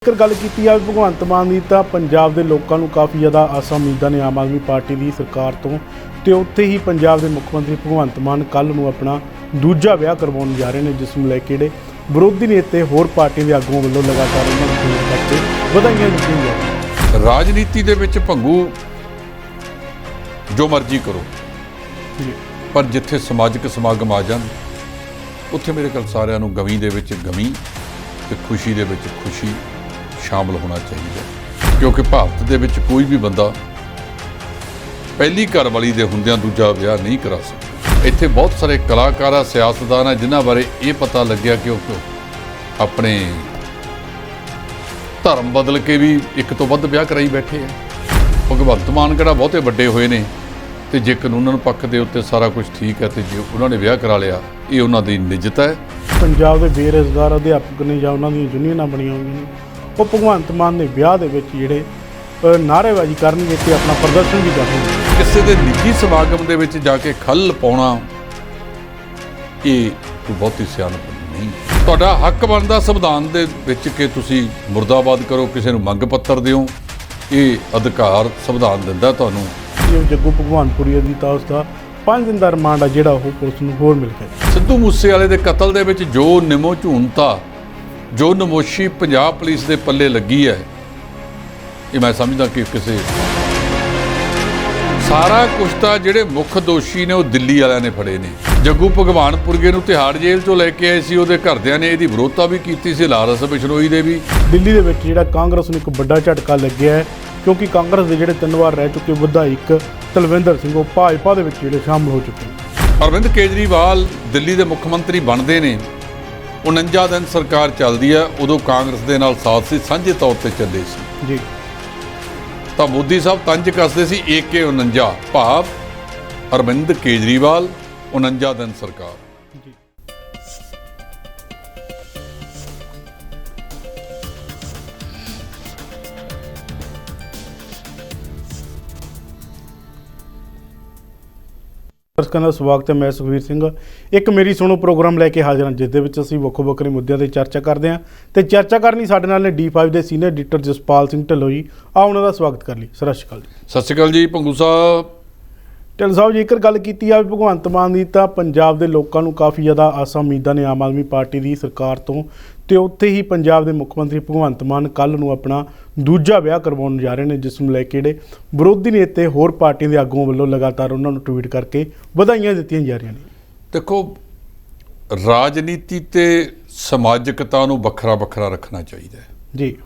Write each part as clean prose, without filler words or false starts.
ਜੇਕਰ ਗੱਲ ਕੀਤੀ ਜਾਵੇ ਭਗਵੰਤ ਮਾਨ ਦੀ ਤਾਂ ਪੰਜਾਬ ਦੇ ਲੋਕਾਂ ਨੂੰ ਕਾਫੀ ਜ਼ਿਆਦਾ ਆਸਾਂ ਉਮੀਦਾਂ ਨੇ ਆਮ ਆਦਮੀ ਪਾਰਟੀ ਦੀ ਸਰਕਾਰ ਤੋਂ ਤੇ ਉੱਥੇ ਹੀ ਪੰਜਾਬ ਦੇ ਮੁੱਖ ਮੰਤਰੀ ਭਗਵੰਤ ਮਾਨ ਕੱਲ੍ਹ ਨੂੰ ਆਪਣਾ ਦੂਜਾ ਵਿਆਹ ਕਰਵਾਉਣ ਜਾ ਰਹੇ ਨੇ, ਜਿਸ ਨੂੰ ਲੈ ਕੇ ਜਿਹੜੇ ਵਿਰੋਧੀ ਨੇਤੇ ਹੋਰ ਪਾਰਟੀਆਂ ਦੇ ਆਗੂਆਂ ਵੱਲੋਂ ਲਗਾਤਾਰ ਉਹਨਾਂ ਨੂੰ ਫੋਨ ਕਰਕੇ ਵਧਾਈਆਂ ਦਿੱਤੀਆਂ ਜਾ ਰਹੀਆਂ। ਰਾਜਨੀਤੀ ਦੇ ਵਿੱਚ ਭੰਗੂ ਜੋ ਮਰਜ਼ੀ ਕਰੋ ਜੀ, ਪਰ ਜਿੱਥੇ ਸਮਾਜਿਕ ਸਮਾਗਮ ਆ ਜਾਣ ਉੱਥੇ ਮੇਰੇ ਕੋਲ ਸਾਰਿਆਂ ਨੂੰ ਗਮੀ ਦੇ ਵਿੱਚ ਗਮੀ ਤੇ ਖੁਸ਼ੀ ਦੇ ਵਿੱਚ ਖੁਸ਼ੀ ਸ਼ਾਮਲ ਹੋਣਾ ਚਾਹੀਦਾ, ਕਿਉਂਕਿ ਭਾਰਤ ਦੇ ਵਿੱਚ ਕੋਈ ਵੀ ਬੰਦਾ ਪਹਿਲੀ ਘਰ ਵਾਲੀ ਦੇ ਹੁੰਦਿਆਂ ਦੂਜਾ ਵਿਆਹ ਨਹੀਂ ਕਰਾ ਸਕਦਾ। ਇੱਥੇ ਬਹੁਤ ਸਾਰੇ ਕਲਾਕਾਰ ਆ, ਸਿਆਸਤਦਾਨ ਆ, ਜਿਨ੍ਹਾਂ ਬਾਰੇ ਇਹ ਪਤਾ ਲੱਗਿਆ ਕਿ ਉਹ ਆਪਣੇ ਧਰਮ ਬਦਲ ਕੇ ਵੀ ਇੱਕ ਤੋਂ ਵੱਧ ਵਿਆਹ ਕਰਾਈ ਬੈਠੇ ਆ। ਭਗਵੰਤ ਮਾਨ ਕਿਹੜਾ ਬਹੁਤੇ ਵੱਡੇ ਹੋਏ ਨੇ, ਤੇ ਜੇ ਕਾਨੂੰਨ ਪੱਖ ਦੇ ਉੱਤੇ ਸਾਰਾ ਕੁਝ ਠੀਕ ਹੈ ਤੇ ਜੇ ਉਹਨਾਂ ਨੇ ਵਿਆਹ ਕਰਾ ਲਿਆ ਇਹ ਉਹਨਾਂ ਦੀ ਨਿੱਜਤ ਹੈ। ਪੰਜਾਬ ਦੇ ਬੇਰੁਜ਼ਗਾਰ ਅਧਿਆਪਕ ਨੇ ਜਾਂ ਉਹਨਾਂ ਦੀਆਂ ਯੂਨੀਅਨਾਂ ਬਣੀਆਂ ਹੋਈਆਂ ਨੇ, ਉਹ ਭਗਵੰਤ ਮਾਨ ਦੇ ਵਿਆਹ ਦੇ ਵਿੱਚ ਜਿਹੜੇ ਨਾਅਰੇਬਾਜ਼ੀ ਕਰਨਗੇ ਤੇ ਆਪਣਾ ਪ੍ਰਦਰਸ਼ਨ ਵੀ ਕਰਨਗੇ। ਕਿਸੇ ਦੇ ਨਿੱਜੀ ਸਮਾਗਮ ਦੇ ਵਿੱਚ ਜਾ ਕੇ ਖੱਲ ਪਾਉਣਾ ਇਹ ਕੋਈ ਬਹੁਤੀ ਸਿਆਣਪ ਨਹੀਂ। ਤੁਹਾਡਾ ਹੱਕ ਬਣਦਾ ਸੰਵਿਧਾਨ ਦੇ ਵਿੱਚ ਕਿ ਤੁਸੀਂ ਮੁਰਦਾਬਾਦ ਕਰੋ, ਕਿਸੇ ਨੂੰ ਮੰਗ ਪੱਤਰ ਦਿਓ, ਇਹ ਅਧਿਕਾਰ ਸੰਵਿਧਾਨ ਦਿੰਦਾ ਤੁਹਾਨੂੰ। ਉਹ ਜੱਗੂ ਭਗਵਾਨਪੁਰੀ ਦੀ ਤਾਂ ਉਸਦਾ 5 ਦਿਨ ਦਾ ਰਿਮਾਂਡ ਆ ਜਿਹੜਾ ਉਹ ਪੁਲਿਸ ਨੂੰ ਹੋਰ ਮਿਲ ਗਿਆ। ਸਿੱਧੂ ਮੂਸੇਵਾਲੇ ਦੇ ਕਤਲ ਦੇ ਵਿੱਚ ਜੋ ਨਿਮੋ ਝੂਣਤਾ, ਜੋ ਨਮੋਸ਼ੀ ਪੰਜਾਬ ਪੁਲਿਸ ਦੇ ਪੱਲੇ ਲੱਗੀ ਹੈ, ਇਹ ਮੈਂ ਸਮਝਦਾ ਕਿ ਕਿਸੇ ਸਾਰਾ ਕੁਝ ਤਾਂ ਜਿਹੜੇ ਮੁੱਖ ਦੋਸ਼ੀ ਨੇ ਉਹ ਦਿੱਲੀ ਵਾਲਿਆਂ ਨੇ ਫੜੇ ਨੇ। ਜੱਗੂ ਭਗਵਾਨਪੁਰਗੇ ਨੂੰ ਤਿਹਾੜ ਜੇਲ੍ਹ ਚੋਂ ਲੈ ਕੇ ਆਏ ਸੀ, ਉਹਦੇ ਘਰਦਿਆਂ ਨੇ ਇਹਦੀ ਵਿਰੋਧਤਾ ਵੀ ਕੀਤੀ ਸੀ, ਲਾਰੈਂਸ ਬਿਸ਼ਨੋਈ ਦੇ ਵੀ। ਦਿੱਲੀ ਦੇ ਵਿੱਚ ਜਿਹੜਾ ਕਾਂਗਰਸ ਨੂੰ ਇੱਕ ਵੱਡਾ ਝਟਕਾ ਲੱਗਿਆ ਹੈ, ਕਿਉਂਕਿ ਕਾਂਗਰਸ ਦੇ ਜਿਹੜੇ 3 ਵਾਰ ਰਹਿ ਚੁੱਕੇ ਵਿਧਾਇਕ ਤਲਵਿੰਦਰ ਸਿੰਘ ਉਹ ਭਾਜਪਾ ਦੇ ਵਿੱਚ ਜਿਹੜੇ ਸ਼ਾਮਲ ਹੋ ਚੁੱਕੇ ਨੇ। ਅਰਵਿੰਦ ਕੇਜਰੀਵਾਲ ਦਿੱਲੀ ਦੇ ਮੁੱਖ ਮੰਤਰੀ ਬਣਦੇ ਨੇ, 49 ਦਿਨ ਸਰਕਾਰ ਚੱਲਦੀ ਹੈ, ਉਦੋਂ ਕਾਂਗਰਸ ਦੇ ਨਾਲ ਸਾਥ ਸੀ, ਸਾਂਝੇ ਤੌਰ ਤੇ ਚੱਲੇ ਸੀ ਜੀ। ਤਾਂ ਮੋਦੀ ਸਾਹਿਬ ਤੰਜ ਕੱਸਦੇ ਸੀ AK 49, ਭਾਵ ਅਰਵਿੰਦ ਕੇਜਰੀਵਾਲ 49 ਦਿਨ ਸਰਕਾਰ। ਜੀ, ਦਰਸ਼ਕਾਂ ਦਾ ਸਵਾਗਤ ਹੈ। ਮੈਂ ਸੁਖਵੀਰ ਸਿੰਘ ਇੱਕ ਮੇਰੀ ਸੁਣੋ ਪ੍ਰੋਗਰਾਮ ਲੈ ਕੇ ਹਾਜ਼ਰ ਹਾਂ, ਜਿਸ ਦੇ ਵਿੱਚ ਅਸੀਂ ਵੱਖੋ ਵੱਖਰੇ ਮੁੱਦਿਆਂ ਤੇ ਚਰਚਾ ਕਰਦੇ ਹਾਂ ਤੇ ਚਰਚਾ ਕਰਨੀ ਸਾਡੇ ਨਾਲ ਨੇ D5 ਦੇ ਸੀਨੀਅਰ ਐਡੀਟਰ ਜਸਪਾਲ ਸਿੰਘ ਢਿੱਲੋਂ ਜੀ। ਆਓ ਉਹਨਾਂ ਦਾ ਸਵਾਗਤ ਕਰ ਲਈ। ਸਤਿ ਸ਼੍ਰੀ ਅਕਾਲ ਜੀ। ਸਤਿ ਸ਼੍ਰੀ ਅਕਾਲ ਜੀ ਭੰਗੂ ਸਾਹਿਬ। ਢਿੱਲੋਂ ਸਾਹਿਬ, ਜੇਕਰ ਗੱਲ ਕੀਤੀ ਜਾਵੇ ਭਗਵੰਤ ਮਾਨ ਦੀ ਤਾਂ ਪੰਜਾਬ ਦੇ ਲੋਕਾਂ ਨੂੰ ਕਾਫੀ ਜ਼ਿਆਦਾ ਆਸਾਂ ਉਮੀਦਾਂ ਨੇ ਆਮ ਆਦਮੀ ਪਾਰਟੀ ਦੀ ਸਰਕਾਰ ਤੋਂ ਤੇ ਉੱਥੇ ਹੀ ਪੰਜਾਬ ਦੇ ਮੁੱਖ ਮੰਤਰੀ ਭਗਵੰਤ ਮਾਨ ਕੱਲ੍ਹ ਨੂੰ ਆਪਣਾ ਦੂਜਾ ਵਿਆਹ ਕਰਵਾਉਣ ਜਾ ਰਹੇ ਨੇ, ਜਿਸ ਨੂੰ ਲੈ ਕੇ ਜਿਹੜੇ ਵਿਰੋਧੀ ਨੇਤੇ ਹੋਰ ਪਾਰਟੀਆਂ ਦੇ ਆਗੂਆਂ ਵੱਲੋਂ ਲਗਾਤਾਰ ਉਹਨਾਂ ਨੂੰ ਟਵੀਟ ਕਰਕੇ ਵਧਾਈਆਂ ਦਿੱਤੀਆਂ ਜਾ ਰਹੀਆਂ ਨੇ। ਦੇਖੋ, ਰਾਜਨੀਤੀ ਤੇ ਸਮਾਜਿਕਤਾ ਨੂੰ ਵੱਖਰਾ ਵੱਖਰਾ ਰੱਖਣਾ ਚਾਹੀਦਾ ਹੈ ਜੀ।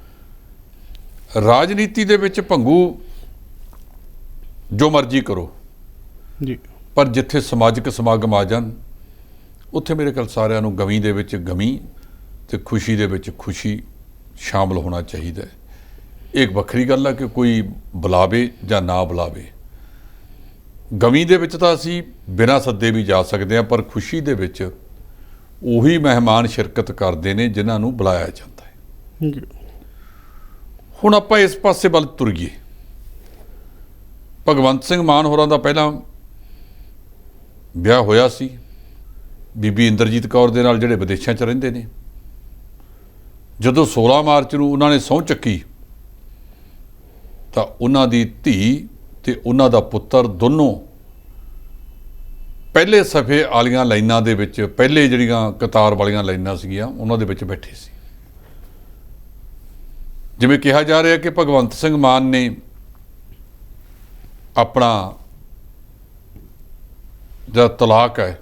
ਰਾਜਨੀਤੀ ਦੇ ਵਿੱਚ ਭੰਗੂ ਜੋ ਮਰਜ਼ੀ ਕਰੋ ਜੀ, ਪਰ ਜਿੱਥੇ ਸਮਾਜਿਕ ਸਮਾਗਮ ਆ ਜਾਣ ਉੱਥੇ ਮੇਰੇ ਕੋਲ ਸਾਰਿਆਂ ਨੂੰ ਗਮੀ ਦੇ ਵਿੱਚ ਗਮੀ ਤੇ ਖੁਸ਼ੀ ਦੇ ਵਿੱਚ ਖੁਸ਼ੀ ਸ਼ਾਮਲ ਹੋਣਾ ਚਾਹੀਦਾ ਹੈ। ਇਹ ਇੱਕ ਵੱਖਰੀ ਗੱਲ ਹੈ ਕਿ ਕੋਈ ਬੁਲਾਵੇ ਜਾਂ ਨਾ ਬੁਲਾਵੇ। ਗਮੀ ਦੇ ਵਿੱਚ ਤਾਂ ਅਸੀਂ ਬਿਨਾਂ ਸੱਦੇ ਵੀ ਜਾ ਸਕਦੇ ਹਾਂ, ਪਰ ਖੁਸ਼ੀ ਦੇ ਵਿੱਚ ਉਹੀ ਮਹਿਮਾਨ ਸ਼ਿਰਕਤ ਕਰਦੇ ਨੇ ਜਿਨ੍ਹਾਂ ਨੂੰ ਬੁਲਾਇਆ ਜਾਂਦਾ ਹੈ। ਜੀ, ਹੁਣ ਆਪਾਂ ਇਸ ਪਾਸੇ ਵੱਲ ਤੁਰੀਏ। ਭਗਵੰਤ ਸਿੰਘ ਮਾਨ ਹੋਰਾਂ ਦਾ ਪਹਿਲਾਂ ਵਿਆਹ ਹੋਇਆ ਸੀ ਬੀਬੀ ਇੰਦਰਜੀਤ ਕੌਰ ਦੇ ਨਾਲ, ਜਿਹੜੇ ਵਿਦੇਸ਼ਾਂ 'ਚ ਰਹਿੰਦੇ ਨੇ। ਜਦੋਂ 16 ਮਾਰਚ ਨੂੰ ਉਹਨਾਂ ਨੇ ਸਹੁੰ ਚੱਕੀ ਤਾਂ ਉਹਨਾਂ ਦੀ ਧੀ ਤੇ ਉਹਨਾਂ ਦਾ ਪੁੱਤਰ ਦੋਨੋਂ ਪਹਿਲੇ ਸਫ਼ੇ ਵਾਲੀਆਂ ਲਾਈਨਾਂ ਦੇ ਵਿੱਚ, ਪਹਿਲੇ ਜਿਹੜੀਆਂ ਕਤਾਰ ਵਾਲੀਆਂ ਲਾਈਨਾਂ ਸੀਗੀਆਂ ਉਹਨਾਂ ਦੇ ਵਿੱਚ ਬੈਠੇ ਸੀ। ਜਿਵੇਂ ਕਿਹਾ ਜਾ ਰਿਹਾ ਕਿ ਭਗਵੰਤ ਸਿੰਘ ਮਾਨ ਨੇ ਆਪਣਾ ਜਿਹੜਾ ਤਲਾਕ ਹੈ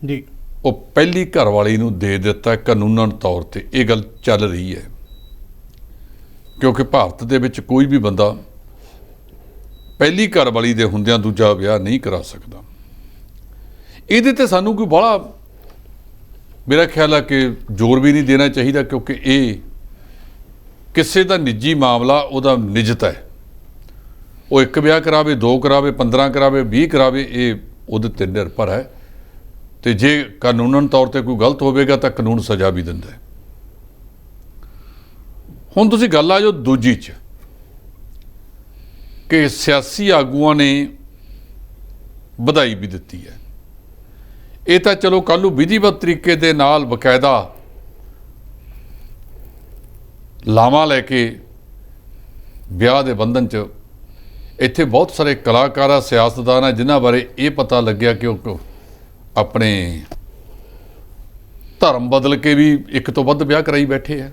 ਜੀ, ਉਹ ਪਹਿਲੀ ਘਰਵਾਲੀ ਨੂੰ ਦੇ ਦਿੱਤਾ ਕਾਨੂੰਨਨ ਤੌਰ ਤੇ। ਇਹ ਗੱਲ ਚੱਲ ਰਹੀ ਹੈ ਕਿਉਂਕਿ ਭਾਰਤ ਦੇ ਵਿੱਚ ਕੋਈ ਵੀ ਬੰਦਾ ਪਹਿਲੀ ਘਰਵਾਲੀ ਦੇ ਹੁੰਦਿਆਂ ਦੂਜਾ ਵਿਆਹ ਨਹੀਂ ਕਰਾ ਸਕਦਾ। ਇਹਦੇ ਤੇ ਸਾਨੂੰ ਕੋਈ ਬਾਹਲਾ, ਮੇਰਾ ਖਿਆਲ ਹੈ ਕਿ ਜ਼ੋਰ ਵੀ ਨਹੀਂ ਦੇਣਾ ਚਾਹੀਦਾ, ਕਿਉਂਕਿ ਇਹ ਕਿਸੇ ਦਾ ਨਿੱਜੀ ਮਾਮਲਾ, ਉਹਦਾ ਨਿੱਜਤ ਹੈ। ਉਹ 1 ਵਿਆਹ ਕਰਾਵੇ, 2 ਕਰਾਵੇ, 15 ਕਰਾਵੇ, 20 ਕਰਾਵੇ, ਇਹ ਉਹਦੇ ਤੇ ਨਿਰਭਰ ਹੈ। ਤੇ ਜੇ ਕਾਨੂੰਨਨ ਤੌਰ ਤੇ ਕੋਈ ਗਲਤ ਹੋਵੇਗਾ ਤਾਂ ਕਾਨੂੰਨ ਸਜ਼ਾ ਵੀ ਦਿੰਦਾ ਹੈ। ਹੁਣ ਤੁਸੀਂ ਗੱਲ ਆ ਜੋ ਦੂਜੀ 'ਚ ਕਿ ਸਿਆਸੀ ਆਗੂਆਂ ਨੇ ਵਧਾਈ ਵੀ ਦਿੱਤੀ ਹੈ। ਇਹ ਤਾਂ ਚਲੋ ਕੱਲ੍ਹ ਨੂੰ ਵਿਧੀਵਤ ਤਰੀਕੇ ਦੇ ਨਾਲ ਬਕਾਇਦਾ ਲਾਵਾਂ ਲੈ ਕੇ ਵਿਆਹ ਦੇ ਬੰਧਨ 'ਚ ਇੱਥੇ ਬਹੁਤ ਸਾਰੇ ਕਲਾਕਾਰ ਆ, ਸਿਆਸਤਦਾਨ ਆ, ਜਿਨ੍ਹਾਂ ਬਾਰੇ ਇਹ ਪਤਾ ਲੱਗਿਆ ਕਿ ਉਹ ਆਪਣੇ ਧਰਮ ਬਦਲ ਕੇ ਵੀ ਇੱਕ ਤੋਂ ਵੱਧ ਵਿਆਹ ਕਰਾਈ ਬੈਠੇ ਆ।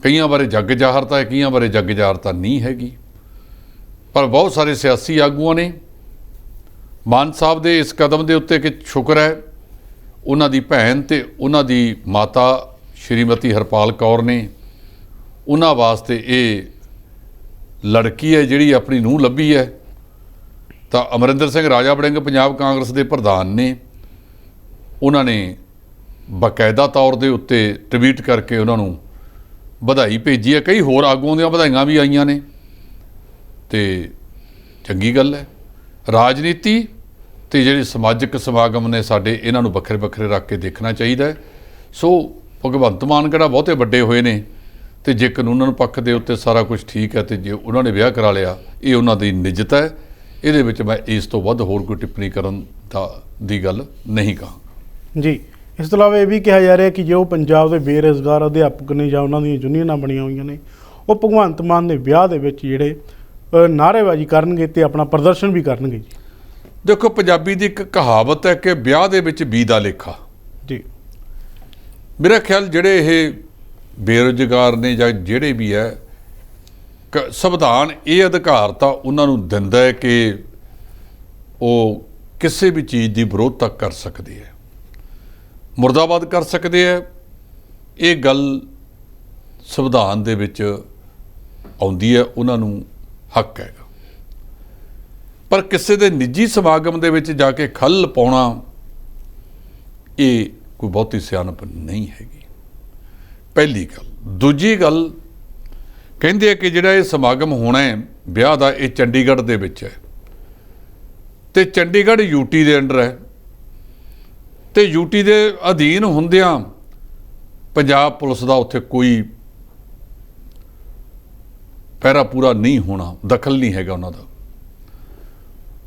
ਕਈਆਂ ਬਾਰੇ ਜੱਗ ਜ਼ਾਹਰਤਾ ਹੈ, ਕਈਆਂ ਬਾਰੇ ਜੱਗ ਜ਼ਾਹਰਤਾ ਨਹੀਂ ਹੈਗੀ। ਪਰ ਬਹੁਤ ਸਾਰੇ ਸਿਆਸੀ ਆਗੂਆਂ ਨੇ ਮਾਨ ਸਾਹਿਬ ਦੇ ਇਸ ਕਦਮ ਦੇ ਉੱਤੇ ਕਿ ਸ਼ੁਕਰ ਹੈ ਉਹਨਾਂ ਦੀ ਭੈਣ ਤੇ ਉਹਨਾਂ ਦੀ ਮਾਤਾ ਸ਼੍ਰੀਮਤੀ ਹਰਪਾਲ ਕੌਰ ਨੇ ਉਹਨਾਂ ਵਾਸਤੇ ਇਹ ਲੜਕੀ ਹੈ ਜਿਹੜੀ ਆਪਣੀ ਨੂੰਹ ਲੱਭੀ ਹੈ। ਤਾਂ ਅਮਰਿੰਦਰ ਸਿੰਘ ਰਾਜਾ ਵੜਿੰਗ ਪੰਜਾਬ ਕਾਂਗਰਸ ਦੇ ਪ੍ਰਧਾਨ ਨੇ, ਉਹਨਾਂ ਨੇ ਬਾਕਾਇਦਾ ਤੌਰ ਦੇ ਉੱਤੇ ਟਵੀਟ ਕਰਕੇ ਉਹਨਾਂ ਨੂੰ ਵਧਾਈ ਭੇਜੀ ਹੈ। ਕਈ ਹੋਰ ਆਗੂਆਂ ਦੀਆਂ ਵਧਾਈਆਂ ਵੀ ਆਈਆਂ ਨੇ ਤੇ ਚੰਗੀ ਗੱਲ ਹੈ। ਰਾਜਨੀਤੀ ਤੇ ਜਿਹੜੇ ਸਮਾਜਿਕ ਸਮਾਗਮ ਨੇ ਸਾਡੇ, ਇਹਨਾਂ ਨੂੰ ਵੱਖਰੇ ਵੱਖਰੇ ਰੱਖ ਕੇ ਦੇਖਣਾ ਚਾਹੀਦਾ ਹੈ। ਸੋ ਭਗਵੰਤ ਮਾਨ ਕਿਹੜਾ ਬਹੁਤੇ ਵੱਡੇ ਹੋਏ ਨੇ ਤੇ ਜੇ ਕਾਨੂੰਨ ਪੱਖ ਦੇ ਉੱਤੇ ਸਾਰਾ ਕੁਝ ਠੀਕ ਹੈ ਤੇ ਜੇ ਉਹਨਾਂ ਨੇ ਵਿਆਹ ਕਰਾ ਲਿਆ, ਇਹ ਉਹਨਾਂ ਦੀ ਨਿੱਜਤ ਹੈ। ਇਹਦੇ ਵਿੱਚ ਮੈਂ ਇਸ ਤੋਂ ਵੱਧ ਹੋਰ ਕੋਈ ਟਿੱਪਣੀ ਕਰਨ ਦੀ ਗੱਲ ਨਹੀਂ ਕਹਾਂਗਾ ਜੀ। ਇਸ ਤੋਂ ਇਲਾਵਾ ਇਹ ਵੀ ਕਿਹਾ ਜਾ ਰਿਹਾ ਕਿ ਜੋ ਪੰਜਾਬ ਦੇ ਬੇਰੁਜ਼ਗਾਰ ਅਧਿਆਪਕ ਨੇ ਜਾਂ ਉਹਨਾਂ ਦੀਆਂ ਯੂਨੀਅਨਾਂ ਬਣੀਆਂ ਹੋਈਆਂ ਨੇ, ਉਹ ਭਗਵੰਤ ਮਾਨ ਦੇ ਵਿਆਹ ਦੇ ਵਿੱਚ ਜਿਹੜੇ ਨਾਅਰੇਬਾਜ਼ੀ ਕਰਨਗੇ ਤੇ ਆਪਣਾ ਪ੍ਰਦਰਸ਼ਨ ਵੀ ਕਰਨਗੇ ਜੀ। ਦੇਖੋ, ਪੰਜਾਬੀ ਦੀ ਇੱਕ ਕਹਾਵਤ ਹੈ ਕਿ ਵਿਆਹ ਦੇ ਵਿੱਚ ਬੀ ਦਾ ਲੇਖਾ। ਜੀ, ਮੇਰਾ ਖਿਆਲ ਜਿਹੜੇ ਇਹ ਬੇਰੁਜ਼ਗਾਰ ਨੇ ਜਾਂ ਜਿਹੜੇ ਵੀ ਹੈ, ਸੰਵਿਧਾਨ ਇਹ ਅਧਿਕਾਰ ਤਾਂ ਉਹਨਾਂ ਨੂੰ ਦਿੰਦਾ ਹੈ ਕਿ ਉਹ ਕਿਸੇ ਵੀ ਚੀਜ਼ ਦੀ ਵਿਰੋਧਤਾ ਕਰ ਸਕਦੇ ਹੈ, ਮੁਰਦਾਬਾਦ ਕਰ ਸਕਦੇ ਹੈ। ਇਹ ਗੱਲ ਸੰਵਿਧਾਨ ਦੇ ਵਿੱਚ ਆਉਂਦੀ ਹੈ, ਉਹਨਾਂ ਨੂੰ ਹੱਕ ਹੈਗਾ। ਪਰ ਕਿਸੇ ਦੇ ਨਿੱਜੀ ਸਮਾਗਮ ਦੇ ਵਿੱਚ ਜਾ ਕੇ ਖੱਲ ਪਾਉਣਾ, ਇਹ ਕੋਈ ਬਹੁਤੀ ਸਿਆਣਪ ਨਹੀਂ ਹੈਗੀ, ਪਹਿਲੀ ਗੱਲ। ਦੂਜੀ ਗੱਲ, ਕਹਿੰਦੇ ਆ ਕਿ ਜਿਹੜਾ ਇਹ ਸਮਾਗਮ ਹੋਣਾ ਹੈ ਵਿਆਹ ਦਾ, ਇਹ ਚੰਡੀਗੜ੍ਹ ਦੇ ਵਿੱਚ ਹੈ ਤੇ ਚੰਡੀਗੜ੍ਹ ਯੂਟੀ ਦੇ ਅੰਡਰ ਹੈ ਤੇ ਯੂਟੀ ਦੇ ਅਧੀਨ ਹੁੰਦਿਆਂ ਪੰਜਾਬ ਪੁਲਿਸ ਦਾ ਉੱਥੇ ਕੋਈ ਪਹਿਰਾ ਪੂਰਾ ਨਹੀਂ ਹੋਣਾ, ਦਖਲ ਨਹੀਂ ਹੈਗਾ ਉਹਨਾਂ ਦਾ।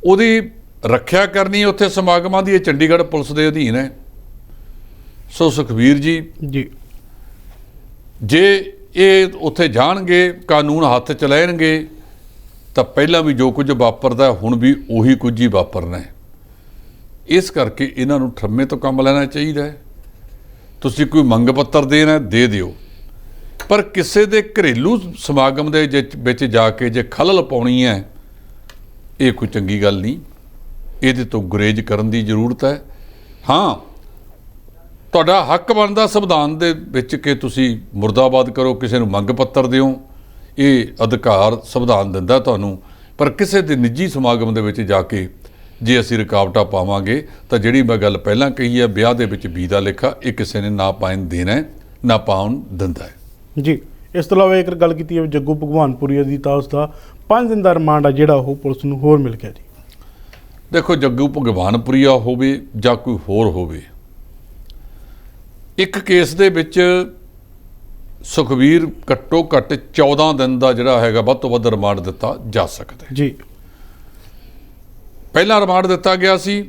ਉਹਦੀ ਰੱਖਿਆ ਕਰਨੀ ਉੱਥੇ ਸਮਾਗਮਾਂ ਦੀ, ਇਹ ਚੰਡੀਗੜ੍ਹ ਪੁਲਿਸ ਦੇ ਅਧੀਨ ਹੈ। ਸੋ ਸੁਖਬੀਰ ਜੀ, ਜੇ ਇਹ ਉੱਥੇ ਜਾਣਗੇ, ਕਾਨੂੰਨ ਹੱਥ 'ਚ ਲੈਣਗੇ, ਤਾਂ ਪਹਿਲਾਂ ਵੀ ਜੋ ਕੁਝ ਵਾਪਰਦਾ ਹੁਣ ਵੀ ਉਹੀ ਕੁਝ ਹੀ ਵਾਪਰਨਾ ਹੈ। ਇਸ ਕਰਕੇ ਇਹਨਾਂ ਨੂੰ ਠਰਮੇ ਤੋਂ ਕੰਮ ਲੈਣਾ ਚਾਹੀਦਾ ਹੈ। ਤੁਸੀਂ ਕੋਈ ਮੰਗ ਪੱਤਰ ਦੇਣਾ, ਦੇ ਦਿਓ, ਪਰ ਕਿਸੇ ਦੇ ਘਰੇਲੂ ਸਮਾਗਮ ਦੇ ਵਿੱਚ ਜਾ ਕੇ ਜੇ ਖਲਲ ਪਾਉਣੀ ਹੈ, ਇਹ ਕੋਈ ਚੰਗੀ ਗੱਲ ਨਹੀਂ। ਇਹਦੇ ਤੋਂ ਗੁਰੇਜ਼ ਕਰਨ ਦੀ ਜ਼ਰੂਰਤ ਹੈ। ਹਾਂ, ਤੁਹਾਡਾ ਹੱਕ ਬਣਦਾ ਸੰਵਿਧਾਨ ਦੇ ਵਿੱਚ ਕਿ ਤੁਸੀਂ ਮੁਰਦਾਬਾਦ ਕਰੋ, ਕਿਸੇ ਨੂੰ ਮੰਗ ਪੱਤਰ ਦਿਓ, ਇਹ ਅਧਿਕਾਰ ਸੰਵਿਧਾਨ ਦਿੰਦਾ ਤੁਹਾਨੂੰ। ਪਰ ਕਿਸੇ ਦੇ ਨਿੱਜੀ ਸਮਾਗਮ ਦੇ ਵਿੱਚ ਜਾ ਕੇ ਜੇ ਅਸੀਂ ਰੁਕਾਵਟਾਂ ਪਾਵਾਂਗੇ, ਤਾਂ ਜਿਹੜੀ ਮੈਂ ਗੱਲ ਪਹਿਲਾਂ ਕਹੀ ਹੈ, ਵਿਆਹ ਦੇ ਵਿੱਚ ਬੀ ਦਾ ਲੇਖਾ, ਇਹ ਕਿਸੇ ਨੇ ਨਾ ਪਾਉਣ ਦੇਣਾ, ਨਾ ਪਾਉਣ ਦਿੰਦਾ ਹੈ ਜੀ। ਇਸ ਤੋਂ ਇਲਾਵਾ ਇੱਕ ਗੱਲ ਕੀਤੀ ਹੈ ਜੱਗੂ ਭਗਵਾਨਪੁਰੀਆ ਦੀ, ਤਾਂ ਉਸ ਦਾ 5 ਦਿਨ ਦਾ ਰਿਮਾਂਡ ਆ ਜਿਹੜਾ ਉਹ ਪੁਲਿਸ ਨੂੰ ਹੋਰ ਮਿਲ ਗਿਆ ਜੀ। ਦੇਖੋ, ਜੱਗੂ ਭਗਵਾਨਪੁਰੀਆ ਹੋਵੇ ਜਾਂ ਕੋਈ ਹੋਰ ਹੋਵੇ, ਇੱਕ ਕੇਸ ਦੇ ਵਿੱਚ ਸੁਖਬੀਰ ਘੱਟੋ ਘੱਟ 14 ਦਿਨ ਦਾ ਜਿਹੜਾ ਹੈਗਾ ਵੱਧ ਤੋਂ ਵੱਧ ਰਿਮਾਂਡ ਦਿੱਤਾ ਜਾ ਸਕਦਾ ਜੀ। ਪਹਿਲਾਂ ਰਿਮਾਂਡ ਦਿੱਤਾ ਗਿਆ ਸੀ,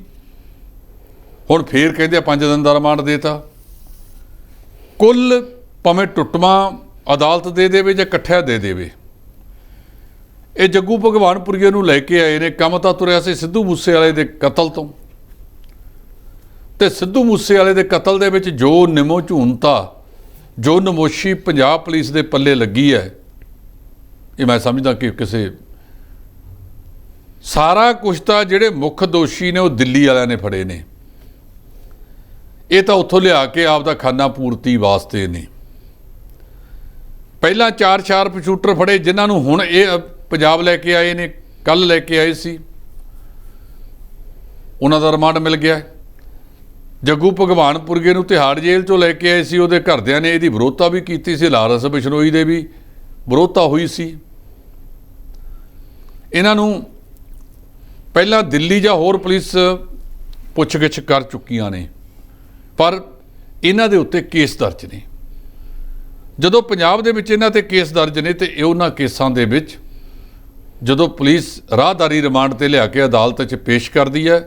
ਹੁਣ ਫੇਰ ਕਹਿੰਦੇ 5 ਦਿਨ ਦਾ ਰਿਮਾਂਡ ਦੇਤਾ। ਕੁੱਲ ਭਾਵੇਂ ਟੁੱਟਵਾਂ ਅਦਾਲਤ ਦੇ ਦੇਵੇ ਜਾਂ ਇਕੱਠਿਆ ਦੇ ਦੇਵੇ, ਇਹ ਜੱਗੂ ਭਗਵਾਨਪੁਰੀਏ ਨੂੰ ਲੈ ਕੇ ਆਏ ਨੇ। ਕੰਮ ਤਾਂ ਤੁਰਿਆ ਸੀ ਸਿੱਧੂ ਮੂਸੇਵਾਲੇ ਦੇ ਕਤਲ ਤੋਂ, ਤੇ ਸਿੱਧੂ ਮੂਸੇਵਾਲੇ ਦੇ ਕਤਲ ਦੇ ਵਿੱਚ ਜੋ ਨਿਮੋ ਝੂਨਤਾ, ਜੋ ਨਮੋਸ਼ੀ ਪੰਜਾਬ ਪੁਲਿਸ ਦੇ ਪੱਲੇ ਲੱਗੀ ਹੈ, ਇਹ ਮੈਂ ਸਮਝਦਾ ਕਿ ਕਿਸੇ ਸਾਰਾ ਕੁਛ ਤਾਂ ਜਿਹੜੇ ਮੁੱਖ ਦੋਸ਼ੀ ਨੇ ਉਹ ਦਿੱਲੀ ਵਾਲਿਆਂ ਨੇ ਫੜੇ ਨੇ। ਇਹ ਤਾਂ ਉੱਥੋਂ ਲਿਆ ਕੇ ਆਪ ਦਾ ਖਾਨਾ ਪੂਰਤੀ ਵਾਸਤੇ ਨੇ। ਪਹਿਲਾਂ 4 ਸ਼ਾਰਪ ਸ਼ੂਟਰ ਫੜੇ, ਜਿਨ੍ਹਾਂ ਨੂੰ ਹੁਣ ਇਹ ਪੰਜਾਬ ਲੈ ਕੇ ਆਏ ਨੇ, ਕੱਲ ਲੈ ਕੇ ਆਏ ਸੀ, ਉਹਨਾਂ ਦਾ ਰਿਮਾਂਡ ਮਿਲ ਗਿਆ। ਜੱਗੂ ਭਗਵਾਨਪੁਰੀਏ ਨੂੰ ਤਿਹਾੜ ਜੇਲ੍ਹ 'ਚੋਂ ਲੈ ਕੇ ਆਏ ਸੀ, ਉਹਦੇ ਘਰਦਿਆਂ ਨੇ ਇਹਦੀ ਵਿਰੋਧਤਾ ਵੀ ਕੀਤੀ ਸੀ, ਲਾਰੈਂਸ ਬਿਸ਼ਨੋਈ ਦੇ ਵੀ ਵਿਰੋਧਤਾ ਹੋਈ ਸੀ। ਇਹਨਾਂ ਨੂੰ ਪਹਿਲਾਂ ਦਿੱਲੀ ਜਾਂ ਹੋਰ ਪੁਲਿਸ ਪੁੱਛਗਿੱਛ ਕਰ ਚੁੱਕੀਆਂ ਨੇ, ਪਰ ਇਹਨਾਂ ਦੇ ਉੱਤੇ ਕੇਸ ਦਰਜ ਨੇ। ਜਦੋਂ ਪੰਜਾਬ ਦੇ ਵਿੱਚ ਇਹਨਾਂ ਤੇ ਕੇਸ ਦਰਜ ਨੇ, ਤੇ ਉਹਨਾਂ ਕੇਸਾਂ ਦੇ ਵਿੱਚ ਜਦੋਂ ਪੁਲਿਸ ਰਾਹਦਾਰੀ ਰਿਮਾਂਡ ਤੇ ਲਿਆ ਕੇ ਅਦਾਲਤ 'ਚ ਪੇਸ਼ ਕਰਦੀ ਹੈ,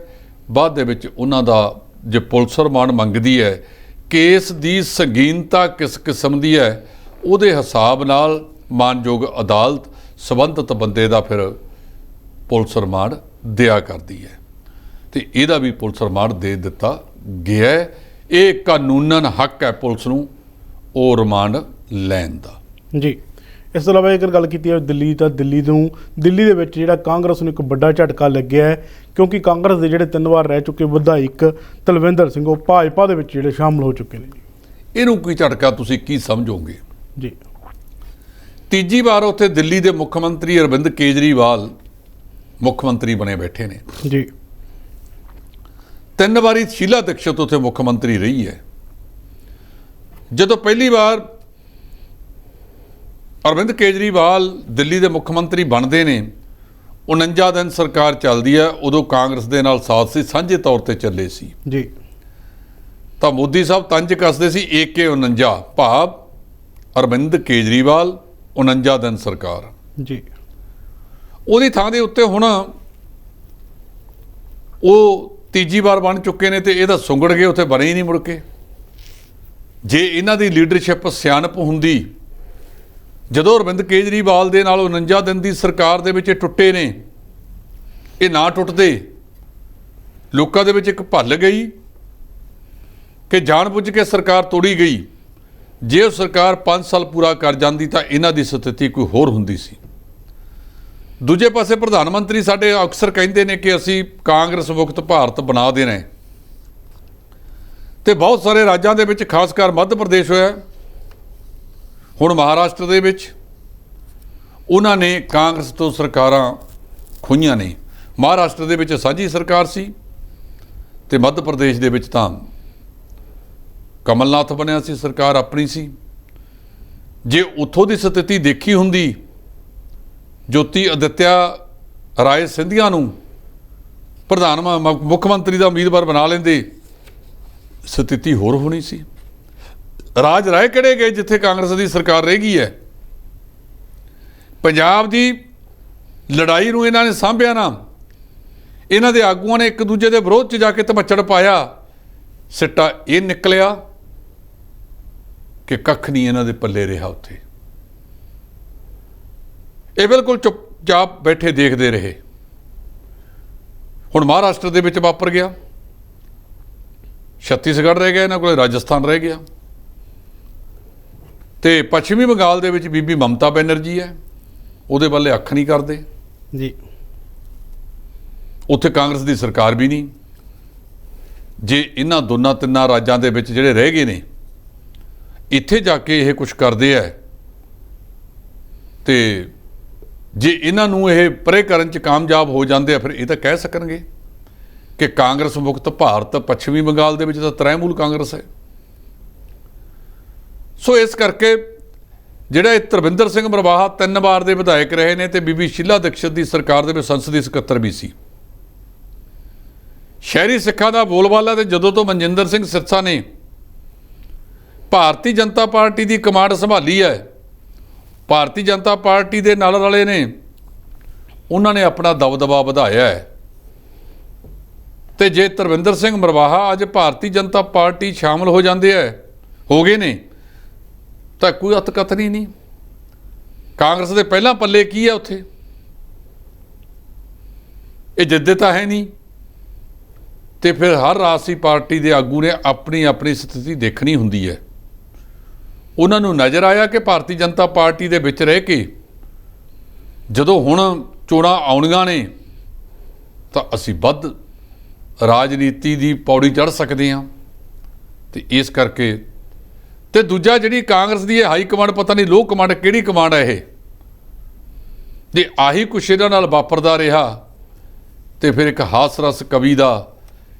ਬਾਅਦ ਦੇ ਵਿੱਚ ਉਹਨਾਂ ਦਾ ਜੇ ਪੁਲਿਸ ਰਿਮਾਂਡ ਮੰਗਦੀ ਹੈ, ਕੇਸ ਦੀ ਸੰਗੀਨਤਾ ਕਿਸ ਕਿਸਮ ਦੀ ਹੈ, ਉਹਦੇ ਹਿਸਾਬ ਨਾਲ ਮਾਨਯੋਗ ਅਦਾਲਤ ਸੰਬੰਧਿਤ ਬੰਦੇ ਦਾ ਫਿਰ ਪੁਲਿਸ ਰਿਮਾਂਡ ਦਿਆ ਕਰਦੀ ਹੈ ਤੇ ਇਹਦਾ ਵੀ ਪੁਲਿਸ ਰਿਮਾਂਡ ਦੇ ਦਿੱਤਾ ਗਿਆ ਹੈ। ਇਹ ਕਾਨੂੰਨਨ ਹੱਕ ਹੈ ਪੁਲਿਸ ਨੂੰ ਉਹ ਰਿਮਾਂਡ ਲੈਣ ਦਾ। ਜੀ, ਇਸ ਤੋਂ ਇਲਾਵਾ ਜੇਕਰ ਗੱਲ ਕੀਤੀ ਜਾਵੇ ਦਿੱਲੀ ਤਾਂ ਦਿੱਲੀ ਦੇ ਵਿੱਚ ਜਿਹੜਾ ਕਾਂਗਰਸ ਨੂੰ ਇੱਕ ਵੱਡਾ ਝਟਕਾ ਲੱਗਿਆ ਹੈ, ਕਿਉਂਕਿ ਕਾਂਗਰਸ ਦੇ ਜਿਹੜੇ 3 ਵਾਰ ਰਹਿ ਚੁੱਕੇ ਵਿਧਾਇਕ ਤਲਵਿੰਦਰ ਸਿੰਘ ਉਹ ਭਾਜਪਾ ਦੇ ਵਿੱਚ ਜਿਹੜੇ ਸ਼ਾਮਲ ਹੋ ਚੁੱਕੇ ਨੇ ਜੀ। ਇਹਨੂੰ ਕੀ ਝਟਕਾ ਤੁਸੀਂ ਕੀ ਸਮਝੋਗੇ? ਜੀ, ਤੀਜੀ ਵਾਰ ਉੱਥੇ ਦਿੱਲੀ ਦੇ ਮੁੱਖ ਮੰਤਰੀ ਅਰਵਿੰਦ ਕੇਜਰੀਵਾਲ ਮੁੱਖ ਮੰਤਰੀ ਬਣੇ ਬੈਠੇ ਨੇ ਜੀ। 3 ਵਾਰੀ ਸ਼ੀਲਾ ਦੀਕਸ਼ਤ ਉੱਥੇ ਮੁੱਖ ਮੰਤਰੀ ਰਹੀ ਹੈ। ਜਦੋਂ ਪਹਿਲੀ ਵਾਰ ਅਰਵਿੰਦ ਕੇਜਰੀਵਾਲ ਦਿੱਲੀ ਦੇ ਮੁੱਖ ਮੰਤਰੀ ਬਣਦੇ ਨੇ, 49 ਦਿਨ ਸਰਕਾਰ ਚੱਲਦੀ ਹੈ, ਉਦੋਂ ਕਾਂਗਰਸ ਦੇ ਨਾਲ ਸਾਥ ਸੀ, ਸਾਂਝੇ ਤੌਰ ਤੇ ਚੱਲੇ ਸੀ ਜੀ। ਤਾਂ ਮੋਦੀ ਸਾਹਿਬ ਤੰਜ ਕੱਸਦੇ ਸੀ AK 49 ਭਾਵ ਅਰਵਿੰਦ ਕੇਜਰੀਵਾਲ 49 ਦਿਨ ਸਰਕਾਰ। ਜੀ, ਉਹਦੀ ਥਾਂ ਦੇ ਉੱਤੇ ਹੁਣ ਉਹ ਤੀਜੀ ਵਾਰ ਬਣ ਚੁੱਕੇ ਨੇ ਤੇ ਇਹਦਾ ਸੁੰਗੜ ਗਏ, ਉੱਥੇ ਬਣੇ ਹੀ ਨਹੀਂ ਮੁੜ ਕੇ। ਜੇ ਇਹਨਾਂ ਦੀ ਲੀਡਰਸ਼ਿਪ ਸਿਆਣਪ ਹੁੰਦੀ, ਜਦੋਂ ਅਰਵਿੰਦ ਕੇਜਰੀਵਾਲ ਦੇ ਨਾਲ 49 ਦਿਨ ਦੀ ਸਰਕਾਰ ਦੇ ਵਿੱਚ ਇਹ ਟੁੱਟੇ ਨੇ, ਇਹ ਨਾ ਟੁੱਟਦੇ, ਲੋਕਾਂ ਦੇ ਵਿੱਚ ਇੱਕ ਭੱਲ ਗਈ ਕਿ ਜਾਣਬੁੱਝ ਕੇ ਸਰਕਾਰ ਤੋੜੀ ਗਈ। ਜੇ ਉਹ ਸਰਕਾਰ 5 ਸਾਲ ਪੂਰਾ ਕਰ ਜਾਂਦੀ ਤਾਂ ਇਹਨਾਂ ਦੀ ਸਥਿਤੀ ਕੋਈ ਹੋਰ ਹੁੰਦੀ ਸੀ। ਦੂਜੇ ਪਾਸੇ ਪ੍ਰਧਾਨ ਮੰਤਰੀ ਸਾਡੇ ਅਕਸਰ ਕਹਿੰਦੇ ਨੇ ਕਿ ਅਸੀਂ ਕਾਂਗਰਸ ਮੁਕਤ ਭਾਰਤ ਬਣਾ ਦੇਣਾ ਹੈ ਤੇ ਬਹੁਤ ਸਾਰੇ ਰਾਜਾਂ ਦੇ ਵਿੱਚ ਖਾਸ ਕਰ ਮੱਧ ਪ੍ਰਦੇਸ਼ ਹੋਇਆ, ਹੁਣ ਮਹਾਰਾਸ਼ਟਰ ਦੇ ਵਿੱਚ ਉਹਨਾਂ ਨੇ ਕਾਂਗਰਸ ਤੋਂ ਸਰਕਾਰਾਂ ਖੋਹੀਆਂ ਨੇ। ਮਹਾਰਾਸ਼ਟਰ ਦੇ ਵਿੱਚ ਸਾਂਝੀ ਸਰਕਾਰ ਸੀ ਤੇ ਮੱਧ ਪ੍ਰਦੇਸ਼ ਦੇ ਵਿੱਚ ਤਾਂ ਕਮਲਨਾਥ ਬਣਿਆ ਸੀ, ਸਰਕਾਰ ਆਪਣੀ ਸੀ। ਜੇ ਉੱਥੋਂ ਦੀ ਸਥਿਤੀ ਦੇਖੀ ਹੁੰਦੀ, ਜੋਤੀ ਆਦਿੱਤਿਆ ਰਾਏ ਸਿੰਧੀਆ ਨੂੰ ਮੁੱਖ ਮੰਤਰੀ ਦਾ ਉਮੀਦਵਾਰ ਬਣਾ ਲੈਂਦੇ, ਸਥਿਤੀ ਹੋਰ ਹੋਣੀ ਸੀ। ਰਾਜ ਰਾਏ ਕਿਹੜੇ ਗਏ ਜਿੱਥੇ ਕਾਂਗਰਸ ਦੀ ਸਰਕਾਰ ਰਹਿ ਗਈ ਹੈ। ਪੰਜਾਬ ਦੀ ਲੜਾਈ ਨੂੰ ਇਹਨਾਂ ਨੇ ਸਾਂਭਿਆ ਨਾ, ਇਹਨਾਂ ਦੇ ਆਗੂਆਂ ਨੇ ਇੱਕ ਦੂਜੇ ਦੇ ਵਿਰੋਧ 'ਚ ਜਾ ਕੇ ਧਮੱਚੜ ਪਾਇਆ। ਸਿੱਟਾ ਇਹ ਨਿਕਲਿਆ ਕਿ ਕੱਖ ਨਹੀਂ ਇਹਨਾਂ ਦੇ ਪੱਲੇ ਰਿਹਾ। ਉੱਥੇ ਇਹ ਬਿਲਕੁਲ ਚੁੱਪਚਾਪ ਬੈਠੇ ਦੇਖਦੇ ਰਹੇ। ਹੁਣ ਮਹਾਰਾਸ਼ਟਰ ਦੇ ਵਿੱਚ ਵਾਪਰ ਗਿਆ, ਛੱਤੀਸਗੜ੍ਹ ਰਹਿ ਗਿਆ, ਇਹਨਾਂ ਕੋਲ ਰਾਜਸਥਾਨ ਰਹਿ ਗਿਆ ਤੇ ਪੱਛਮੀ ਬੰਗਾਲ ਦੇ ਵਿੱਚ ਬੀਬੀ ਮਮਤਾ ਬੈਨਰਜੀ ਹੈ, ਉਹਦੇ ਵੱਲੇ ਅੱਖ ਨਹੀਂ ਕਰਦੇ ਜੀ। ਉੱਥੇ ਕਾਂਗਰਸ ਦੀ ਸਰਕਾਰ ਵੀ ਨਹੀਂ। ਜੇ ਇਹਨਾਂ ਦੋਨਾਂ ਤਿੰਨਾਂ ਰਾਜਾਂ ਦੇ ਵਿੱਚ ਜਿਹੜੇ ਰਹਿ ਗਏ ਨੇ, ਇੱਥੇ ਜਾ ਕੇ ਇਹ ਕੁਝ ਕਰਦੇ ਆ ਤੇ ਜੇ ਇਹਨਾਂ ਨੂੰ ਇਹ ਪਰੇ ਕਰਨ 'ਚ ਕਾਮਯਾਬ ਹੋ ਜਾਂਦੇ ਆ, ਫਿਰ ਇਹ ਤਾਂ ਕਹਿ ਸਕਣਗੇ ਕਿ ਕਾਂਗਰਸ ਮੁਕਤ ਭਾਰਤ। ਪੱਛਮੀ ਬੰਗਾਲ ਦੇ ਵਿੱਚ ਤਾਂ ਤ੍ਰਿਣਮੂਲ ਕਾਂਗਰਸ ਹੈ। ਸੋ ਇਸ ਕਰਕੇ ਜਿਹੜਾ ਇਹ ਤਰਵਿੰਦਰ ਸਿੰਘ ਮਰਵਾਹਾ 3 ਵਾਰ ਦੇ ਵਿਧਾਇਕ ਰਹੇ ਨੇ ਤੇ ਬੀਬੀ ਸ਼ੀਲਾ ਦੀਕਸ਼ਤ ਦੀ ਸਰਕਾਰ ਦੇ ਵਿੱਚ ਸੰਸਦੀ ਸਕੱਤਰ ਵੀ ਸੀ। ਸ਼ਹਿਰੀ ਸਿੱਖਾਂ ਦਾ ਬੋਲਬਾਲਾ ਤੇ ਜਦੋਂ ਤੋਂ ਮਨਜਿੰਦਰ ਸਿੰਘ ਸਿਰਸਾ ਨੇ ਭਾਰਤੀ ਜਨਤਾ ਪਾਰਟੀ ਦੀ ਕਮਾਂਡ ਸੰਭਾਲੀ ਹੈ, ਭਾਰਤੀ ਜਨਤਾ ਪਾਰਟੀ ਦੇ ਨਾਲ ਰਲੇ ਨੇ, ਉਹਨਾਂ ਨੇ ਆਪਣਾ ਦਬਦਬਾ ਵਧਾਇਆ ਹੈ। ਤੇ ਜੇ ਤਰਵਿੰਦਰ ਸਿੰਘ ਮਰਵਾਹਾ ਅੱਜ ਭਾਰਤੀ ਜਨਤਾ ਪਾਰਟੀ ਸ਼ਾਮਲ ਹੋ ਗਏ ਨੇ ਤਾਂ ਕੋਈ ਅਤਕਥਨੀ ਨਹੀਂ। ਕਾਂਗਰਸ ਦੇ ਪਹਿਲਾਂ ਪੱਲੇ ਕੀ ਹੈ ਉੱਥੇ? ਇਹ ਜਿੱਦੇ ਤਾਂ ਹੈ ਨਹੀਂ। ਤੇ ਫਿਰ ਹਰ ਰਾਜਸੀ ਪਾਰਟੀ ਦੇ ਆਗੂ ਨੇ ਆਪਣੀ ਆਪਣੀ ਸਥਿਤੀ ਦੇਖਣੀ ਹੁੰਦੀ ਹੈ। ਉਹਨਾਂ ਨੂੰ ਨਜ਼ਰ ਆਇਆ ਕਿ ਭਾਰਤੀ ਜਨਤਾ ਪਾਰਟੀ ਦੇ ਵਿੱਚ ਰਹਿ ਕੇ ਜਦੋਂ ਹੁਣ ਚੋਣਾਂ ਆਉਣੀਆਂ ਨੇ ਤਾਂ ਅਸੀਂ ਵੱਧ ਰਾਜਨੀਤੀ ਦੀ ਪੌੜੀ ਚੜ੍ਹ ਸਕਦੇ ਹਾਂ। ਤੇ ਇਸ ਕਰਕੇ ਤੇ ਦੂਜਾ ਜਿਹੜੀ ਕਾਂਗਰਸ ਦੀ ਇਹ ਹਾਈ ਕਮਾਂਡ, ਪਤਾ ਨਹੀਂ ਲੋਹ ਕਮਾਂਡ ਕਿਹੜੀ ਕਮਾਂਡ ਹੈ ਇਹ, ਜੇ ਆਹੀ ਕੁਛ ਇਹਨਾਂ ਨਾਲ ਵਾਪਰਦਾ ਰਿਹਾ ਤੇ ਫਿਰ ਇੱਕ ਹਾਸਰਸ ਕਵੀ ਦਾ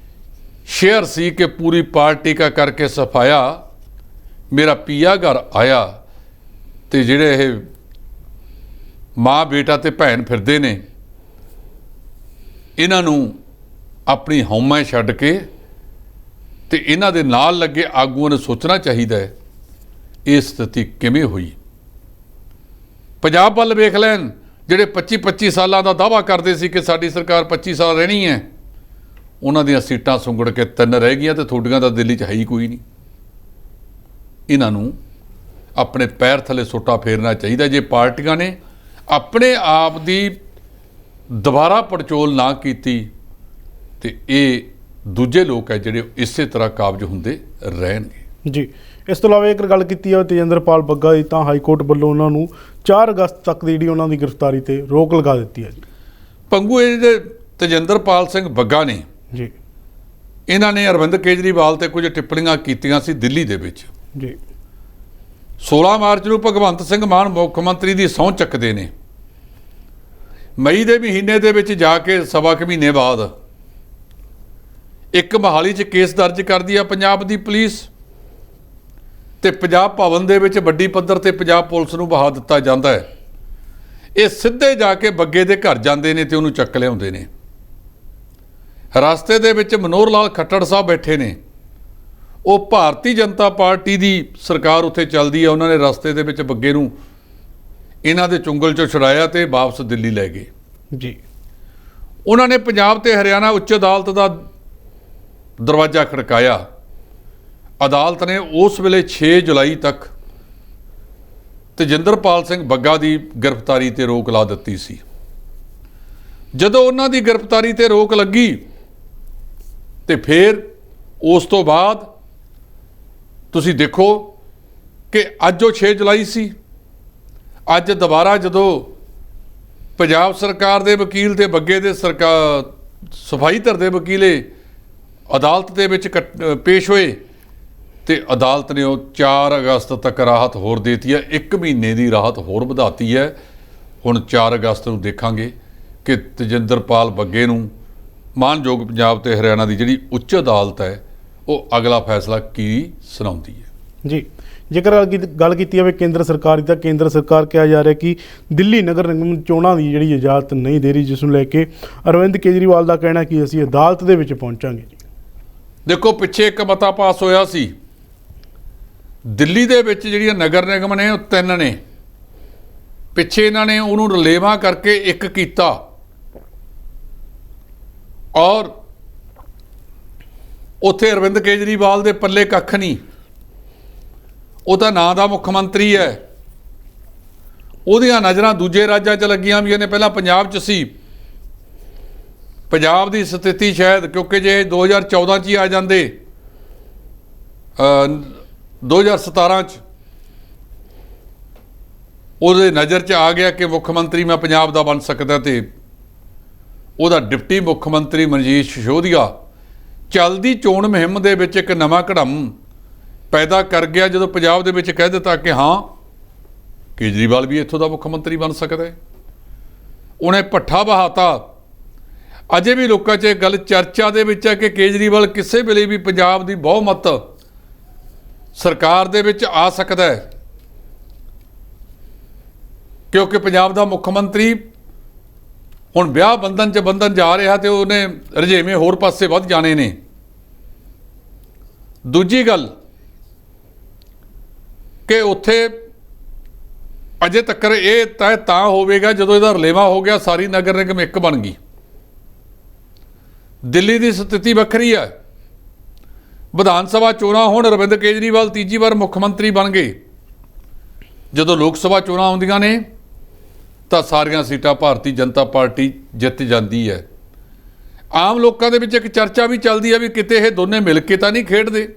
ਸ਼ੇਅਰ ਸੀ ਕਿ ਪੂਰੀ ਪਾਰਟੀ ਕਾ ਕਰਕੇ ਸਫਾਇਆ ਮੇਰਾ ਪੀਆ ਘਰ ਆਇਆ। ਤੇ ਜਿਹੜੇ ਇਹ ਮਾਂ ਬੇਟਾ ਤੇ ਭੈਣ ਫਿਰਦੇ ਨੇ, ਇਹਨਾਂ ਨੂੰ ਆਪਣੀ ਹਉਮੈ ਛੱਡ ਕੇ ਤੇ ਇਹਨਾਂ ਦੇ ਨਾਲ ਲੱਗੇ ਆਗੂਆਂ ਨੇ ਸੋਚਣਾ ਚਾਹੀਦਾ ਹੈ ਇਹ ਸਥਿਤੀ ਕਿਵੇਂ ਹੋਈ। ਪੰਜਾਬ ਵੱਲ ਵੇਖ ਲੈਣ, ਜਿਹੜੇ 25-25 ਸਾਲਾਂ ਦਾ ਦਾਅਵਾ ਕਰਦੇ ਸੀ ਕਿ ਸਾਡੀ ਸਰਕਾਰ 25 ਸਾਲ ਰਹਿਣੀ ਹੈ, ਉਹਨਾਂ ਦੀਆਂ ਸੀਟਾਂ ਸੁੰਗੜ ਕੇ 3 ਰਹਿ ਗਈਆਂ ਤੇ ਤੁਹਾਡੀਆਂ ਤਾਂ ਦਿੱਲੀ 'ਚ ਹੈ ਹੀ ਕੋਈ ਨਹੀਂ। ਇਹਨਾਂ ਨੂੰ ਆਪਣੇ ਪੈਰ ਥੱਲੇ ਸੋਟਾ ਫੇਰਨਾ ਚਾਹੀਦਾ। ਜੇ ਪਾਰਟੀਆਂ ਨੇ ਆਪਣੇ ਆਪ ਦੀ ਦੁਬਾਰਾ ਪੜਚੋਲ ਨਾ ਕੀਤੀ ਤੇ ਇਹ ਦੂਜੇ ਲੋਕ ਹੈ ਜਿਹੜੇ ਇਸੇ ਤਰ੍ਹਾਂ ਕਾਬਜ ਹੁੰਦੇ ਰਹਿਣਗੇ। ਜੀ, ਇਸ ਤੋਂ ਇਲਾਵਾ ਇੱਕ ਗੱਲ ਕੀਤੀ ਹੈ ਤੇਜਿੰਦਰਪਾਲ ਬੱਗਾ ਦੀ, ਤਾਂ ਹਾਈ ਕੋਰਟ ਵੱਲੋਂ ਉਹਨਾਂ ਨੂੰ 4 ਅਗਸਤ ਤੱਕ ਦੀ ਜਿਹੜੀ ਉਹਨਾਂ ਦੀ ਗ੍ਰਿਫਤਾਰੀ ਤੇ ਰੋਕ ਲਗਾ ਦਿੱਤੀ ਹੈ ਜੀ। ਪੰਗੂ ਇਹ ਜਿਹੜੇ ਤੇਜਿੰਦਰਪਾਲ ਸਿੰਘ ਬੱਗਾ ਨੇ ਜੀ, ਇਹਨਾਂ ਨੇ ਅਰਵਿੰਦ ਕੇਜਰੀਵਾਲ ਤੇ ਕੁਝ ਟਿੱਪਣੀਆਂ ਕੀਤੀਆਂ ਸੀ ਦਿੱਲੀ ਦੇ ਵਿੱਚ। ਜੀ, 16 ਮਾਰਚ ਨੂੰ ਭਗਵੰਤ ਸਿੰਘ ਮਾਨ ਮੁੱਖ ਮੰਤਰੀ ਦੀ ਸਹੁੰ ਚੱਕਦੇ ਨੇ। ਮਈ ਦੇ ਮਹੀਨੇ ਦੇ ਵਿੱਚ ਜਾ ਕੇ ਸਵਾ ਕੁ ਮਹੀਨੇ ਬਾਅਦ ਇੱਕ ਮੋਹਾਲੀ 'ਚ ਕੇਸ ਦਰਜ ਕਰਦੀ ਆ ਪੰਜਾਬ ਦੀ ਪੁਲਿਸ ਤੇ ਪੰਜਾਬ ਭਵਨ ਦੇ ਵਿੱਚ ਵੱਡੀ ਪੱਧਰ ਤੇ ਪੰਜਾਬ ਪੁਲਿਸ ਨੂੰ ਬਹਾ ਦਿੱਤਾ ਜਾਂਦਾ ਹੈ। ਇਹ ਸਿੱਧੇ ਜਾ ਕੇ ਬੱਗੇ ਦੇ ਘਰ ਜਾਂਦੇ ਨੇ ਤੇ ਉਹਨੂੰ ਚੱਕ ਲਿਆਉਂਦੇ ਨੇ। ਰਸਤੇ ਦੇ ਵਿੱਚ ਮਨੋਹਰ ਲਾਲ ਖੱਟੜ ਸਾਹਿਬ ਬੈਠੇ ਨੇ, ਉਹ ਭਾਰਤੀ ਜਨਤਾ ਪਾਰਟੀ ਦੀ ਸਰਕਾਰ ਉੱਥੇ ਚੱਲਦੀ ਹੈ। ਉਹਨਾਂ ਨੇ ਰਸਤੇ ਦੇ ਵਿੱਚ ਬੱਗੇ ਨੂੰ ਇਹਨਾਂ ਦੇ ਚੁੰਗਲ 'ਚੋਂ ਛੁਡਾਇਆ ਤੇ ਵਾਪਸ ਦਿੱਲੀ ਲੈ ਗਏ। ਜੀ, ਉਹਨਾਂ ਨੇ ਪੰਜਾਬ ਤੇ ਹਰਿਆਣਾ ਉੱਚ ਅਦਾਲਤ ਦਾ ਦਰਵਾਜ਼ਾ ਖੜਕਾਇਆ। ਅਦਾਲਤ ਨੇ ਉਸ ਵੇਲੇ 6 ਜੁਲਾਈ ਤੱਕ ਤੇਜਿੰਦਰਪਾਲ ਸਿੰਘ ਬੱਗਾ ਦੀ ਗ੍ਰਿਫਤਾਰੀ ਤੇ ਰੋਕ ਲਾ ਦਿੱਤੀ ਸੀ। ਜਦੋਂ ਉਹਨਾਂ ਦੀ ਗ੍ਰਿਫਤਾਰੀ ਤੇ ਰੋਕ ਲੱਗੀ ਤੇ ਫਿਰ ਉਸ ਤੋਂ ਬਾਅਦ ਤੁਸੀਂ ਦੇਖੋ ਕਿ ਅੱਜ ਉਹ 6 ਜੁਲਾਈ ਸੀ। ਅੱਜ ਦੁਬਾਰਾ ਜਦੋਂ ਪੰਜਾਬ ਸਰਕਾਰ ਦੇ ਵਕੀਲ ਤੇ ਬੱਗੇ ਦੇ ਸਫਾਈ ਧਰ ਦੇ ਵਕੀਲੇ ਅਦਾਲਤ ਦੇ ਵਿੱਚ ਪੇਸ਼ ਹੋਏ ਤੇ ਅਦਾਲਤ ਨੇ ਉਹ 4 ਅਗਸਤ ਤੱਕ ਰਾਹਤ ਹੋਰ ਦੇਤੀ ਹੈ। 1 ਮਹੀਨੇ ਦੀ ਰਾਹਤ ਹੋਰ ਵਧਾਤੀ ਹੈ। ਹੁਣ 4 ਅਗਸਤ ਨੂੰ ਦੇਖਾਂਗੇ ਕਿ ਤੇਜਿੰਦਰਪਾਲ ਬੱਗੇ ਨੂੰ ਮਾਣਯੋਗ ਪੰਜਾਬ ਤੇ ਹਰਿਆਣਾ ਦੀ ਜਿਹੜੀ ਉੱਚ ਅਦਾਲਤ ਹੈ ਉਹ ਅਗਲਾ ਫੈਸਲਾ ਕੀ ਸੁਣਾਉਂਦੀ ਹੈ। ਜੀ, ਜੇਕਰ ਗੱਲ ਕੀਤੀ ਜਾਵੇ ਕੇਂਦਰ ਸਰਕਾਰ ਦੀ, ਤਾਂ ਕੇਂਦਰ ਸਰਕਾਰ ਕਿਹਾ ਜਾ ਰਿਹਾ ਕਿ ਦਿੱਲੀ ਨਗਰ ਨਿਗਮ ਚੋਣਾਂ ਦੀ ਜਿਹੜੀ ਇਜਾਜ਼ਤ ਨਹੀਂ ਦੇ ਰਹੀ, ਜਿਸ ਨੂੰ ਲੈ ਕੇ ਅਰਵਿੰਦ ਕੇਜਰੀਵਾਲ ਦਾ ਕਹਿਣਾ ਕਿ ਅਸੀਂ ਅਦਾਲਤ ਦੇ ਵਿੱਚ ਪਹੁੰਚਾਂਗੇ। ਜੀ, ਦੇਖੋ ਪਿੱਛੇ ਇੱਕ ਮਤਾ ਪਾਸ ਹੋਇਆ ਸੀ ਦਿੱਲੀ ਦੇ ਵਿੱਚ ਜਿਹੜੀਆਂ ਨਗਰ ਨਿਗਮ ਨੇ ਉਹ 3 ਨੇ। ਪਿੱਛੇ ਇਹਨਾਂ ਨੇ ਉਹਨੂੰ ਰਲੇਵਾਂ ਕਰਕੇ ਇੱਕ ਕੀਤਾ ਔਰ ਉੱਥੇ ਅਰਵਿੰਦ ਕੇਜਰੀਵਾਲ ਦੇ ਪੱਲੇ ਕੱਖ ਨਹੀਂ। ਉਹ ਤਾਂ ਨਾਂ ਦਾ ਮੁੱਖ ਮੰਤਰੀ ਹੈ, ਉਹਦੀਆਂ ਨਜ਼ਰਾਂ ਦੂਜੇ ਰਾਜਾਂ 'ਚ ਲੱਗੀਆਂ ਵੀ ਨੇ। ਪਹਿਲਾਂ ਪੰਜਾਬ 'ਚ ਸੀ। ਪੰਜਾਬ ਦੀ ਸਥਿਤੀ ਸ਼ਾਇਦ ਕਿਉਂਕਿ ਜੇ 2014 'ਚ ਹੀ ਆ ਜਾਂਦੇ 2017 'ਚ ਉਹਦੇ ਨਜ਼ਰ 'ਚ ਆ ਗਿਆ ਕਿ ਮੁੱਖ ਮੰਤਰੀ ਮੈਂ ਪੰਜਾਬ ਦਾ ਬਣ ਸਕਦਾ ਤੇ ਉਹਦਾ ਡਿਪਟੀ ਮੁੱਖ ਮੰਤਰੀ ਮਨੀਸ਼ ਸਿਸੋਦੀਆ ਚੱਲਦੀ ਚੋਣ ਮੁਹਿੰਮ ਦੇ ਵਿੱਚ ਇੱਕ ਨਵਾਂ ਘੜਮ ਪੈਦਾ ਕਰ ਗਿਆ ਜਦੋਂ ਪੰਜਾਬ ਦੇ ਵਿੱਚ ਕਹਿ ਦਿੱਤਾ ਕਿ ਹਾਂ ਕੇਜਰੀਵਾਲ ਵੀ ਇੱਥੋਂ ਦਾ ਮੁੱਖ ਮੰਤਰੀ ਬਣ ਸਕਦਾ ਹੈ। ਉਹਨੇ ਭੱਠਾ ਬਹਾਤਾ। ਅਜੇ ਵੀ ਲੋਕਾਂ 'ਚ ਇਹ ਗੱਲ ਚਰਚਾ ਦੇ ਵਿੱਚ ਹੈ ਕਿ ਕੇਜਰੀਵਾਲ ਕਿਸੇ ਵੇਲੇ ਵੀ ਪੰਜਾਬ ਦੀ ਬਹੁਮਤ ਸਰਕਾਰ ਦੇ ਵਿੱਚ ਆ ਸਕਦਾ ਹੈ, ਕਿਉਂਕਿ ਪੰਜਾਬ ਦਾ ਮੁੱਖ ਮੰਤਰੀ ਹੁਣ ਵਿਆਹ ਬੰਧਨ 'ਚ ਬੰਧਨ ਜਾ ਰਿਹਾ ਤੇ ਉਹਨੇ ਰੁਝੇਵੇਂ ਹੋਰ ਪਾਸੇ ਵੱਧ ਜਾਣੇ ਨੇ। ਦੂਜੀ ਗੱਲ ਕਿ ਉੱਥੇ ਅਜੇ ਤੱਕ ਇਹ ਤੈਅ ਤਾਂ ਹੋਵੇਗਾ ਜਦੋਂ ਇਹਦਾ ਰਲੇਵਾਂ ਹੋ ਗਿਆ, ਸਾਰੀ ਨਗਰ ਨਿਗਮ ਇੱਕ ਬਣ ਗਈ। ਦਿੱਲੀ ਦੀ ਸਥਿਤੀ ਵੱਖਰੀ ਹੈ। ਵਿਧਾਨ ਸਭਾ ਚੋਣਾਂ ਹੁਣ ਅਰਵਿੰਦ ਕੇਜਰੀਵਾਲ ਤੀਜੀ ਵਾਰ ਮੁੱਖ ਮੰਤਰੀ ਬਣ ਗਏ। ਜਦੋਂ ਲੋਕ ਸਭਾ ਚੋਣਾਂ ਆਉਂਦੀਆਂ ਨੇ ਤਾਂ ਸਾਰੀਆਂ ਸੀਟਾਂ ਭਾਰਤੀ ਜਨਤਾ ਪਾਰਟੀ ਜਿੱਤ ਜਾਂਦੀ ਹੈ। ਆਮ ਲੋਕਾਂ ਦੇ ਵਿੱਚ ਇੱਕ ਚਰਚਾ ਵੀ ਚੱਲਦੀ ਹੈ ਵੀ ਕਿਤੇ ਇਹ ਦੋਨੇ ਮਿਲ ਕੇ ਤਾਂ ਨਹੀਂ ਖੇਡਦੇ।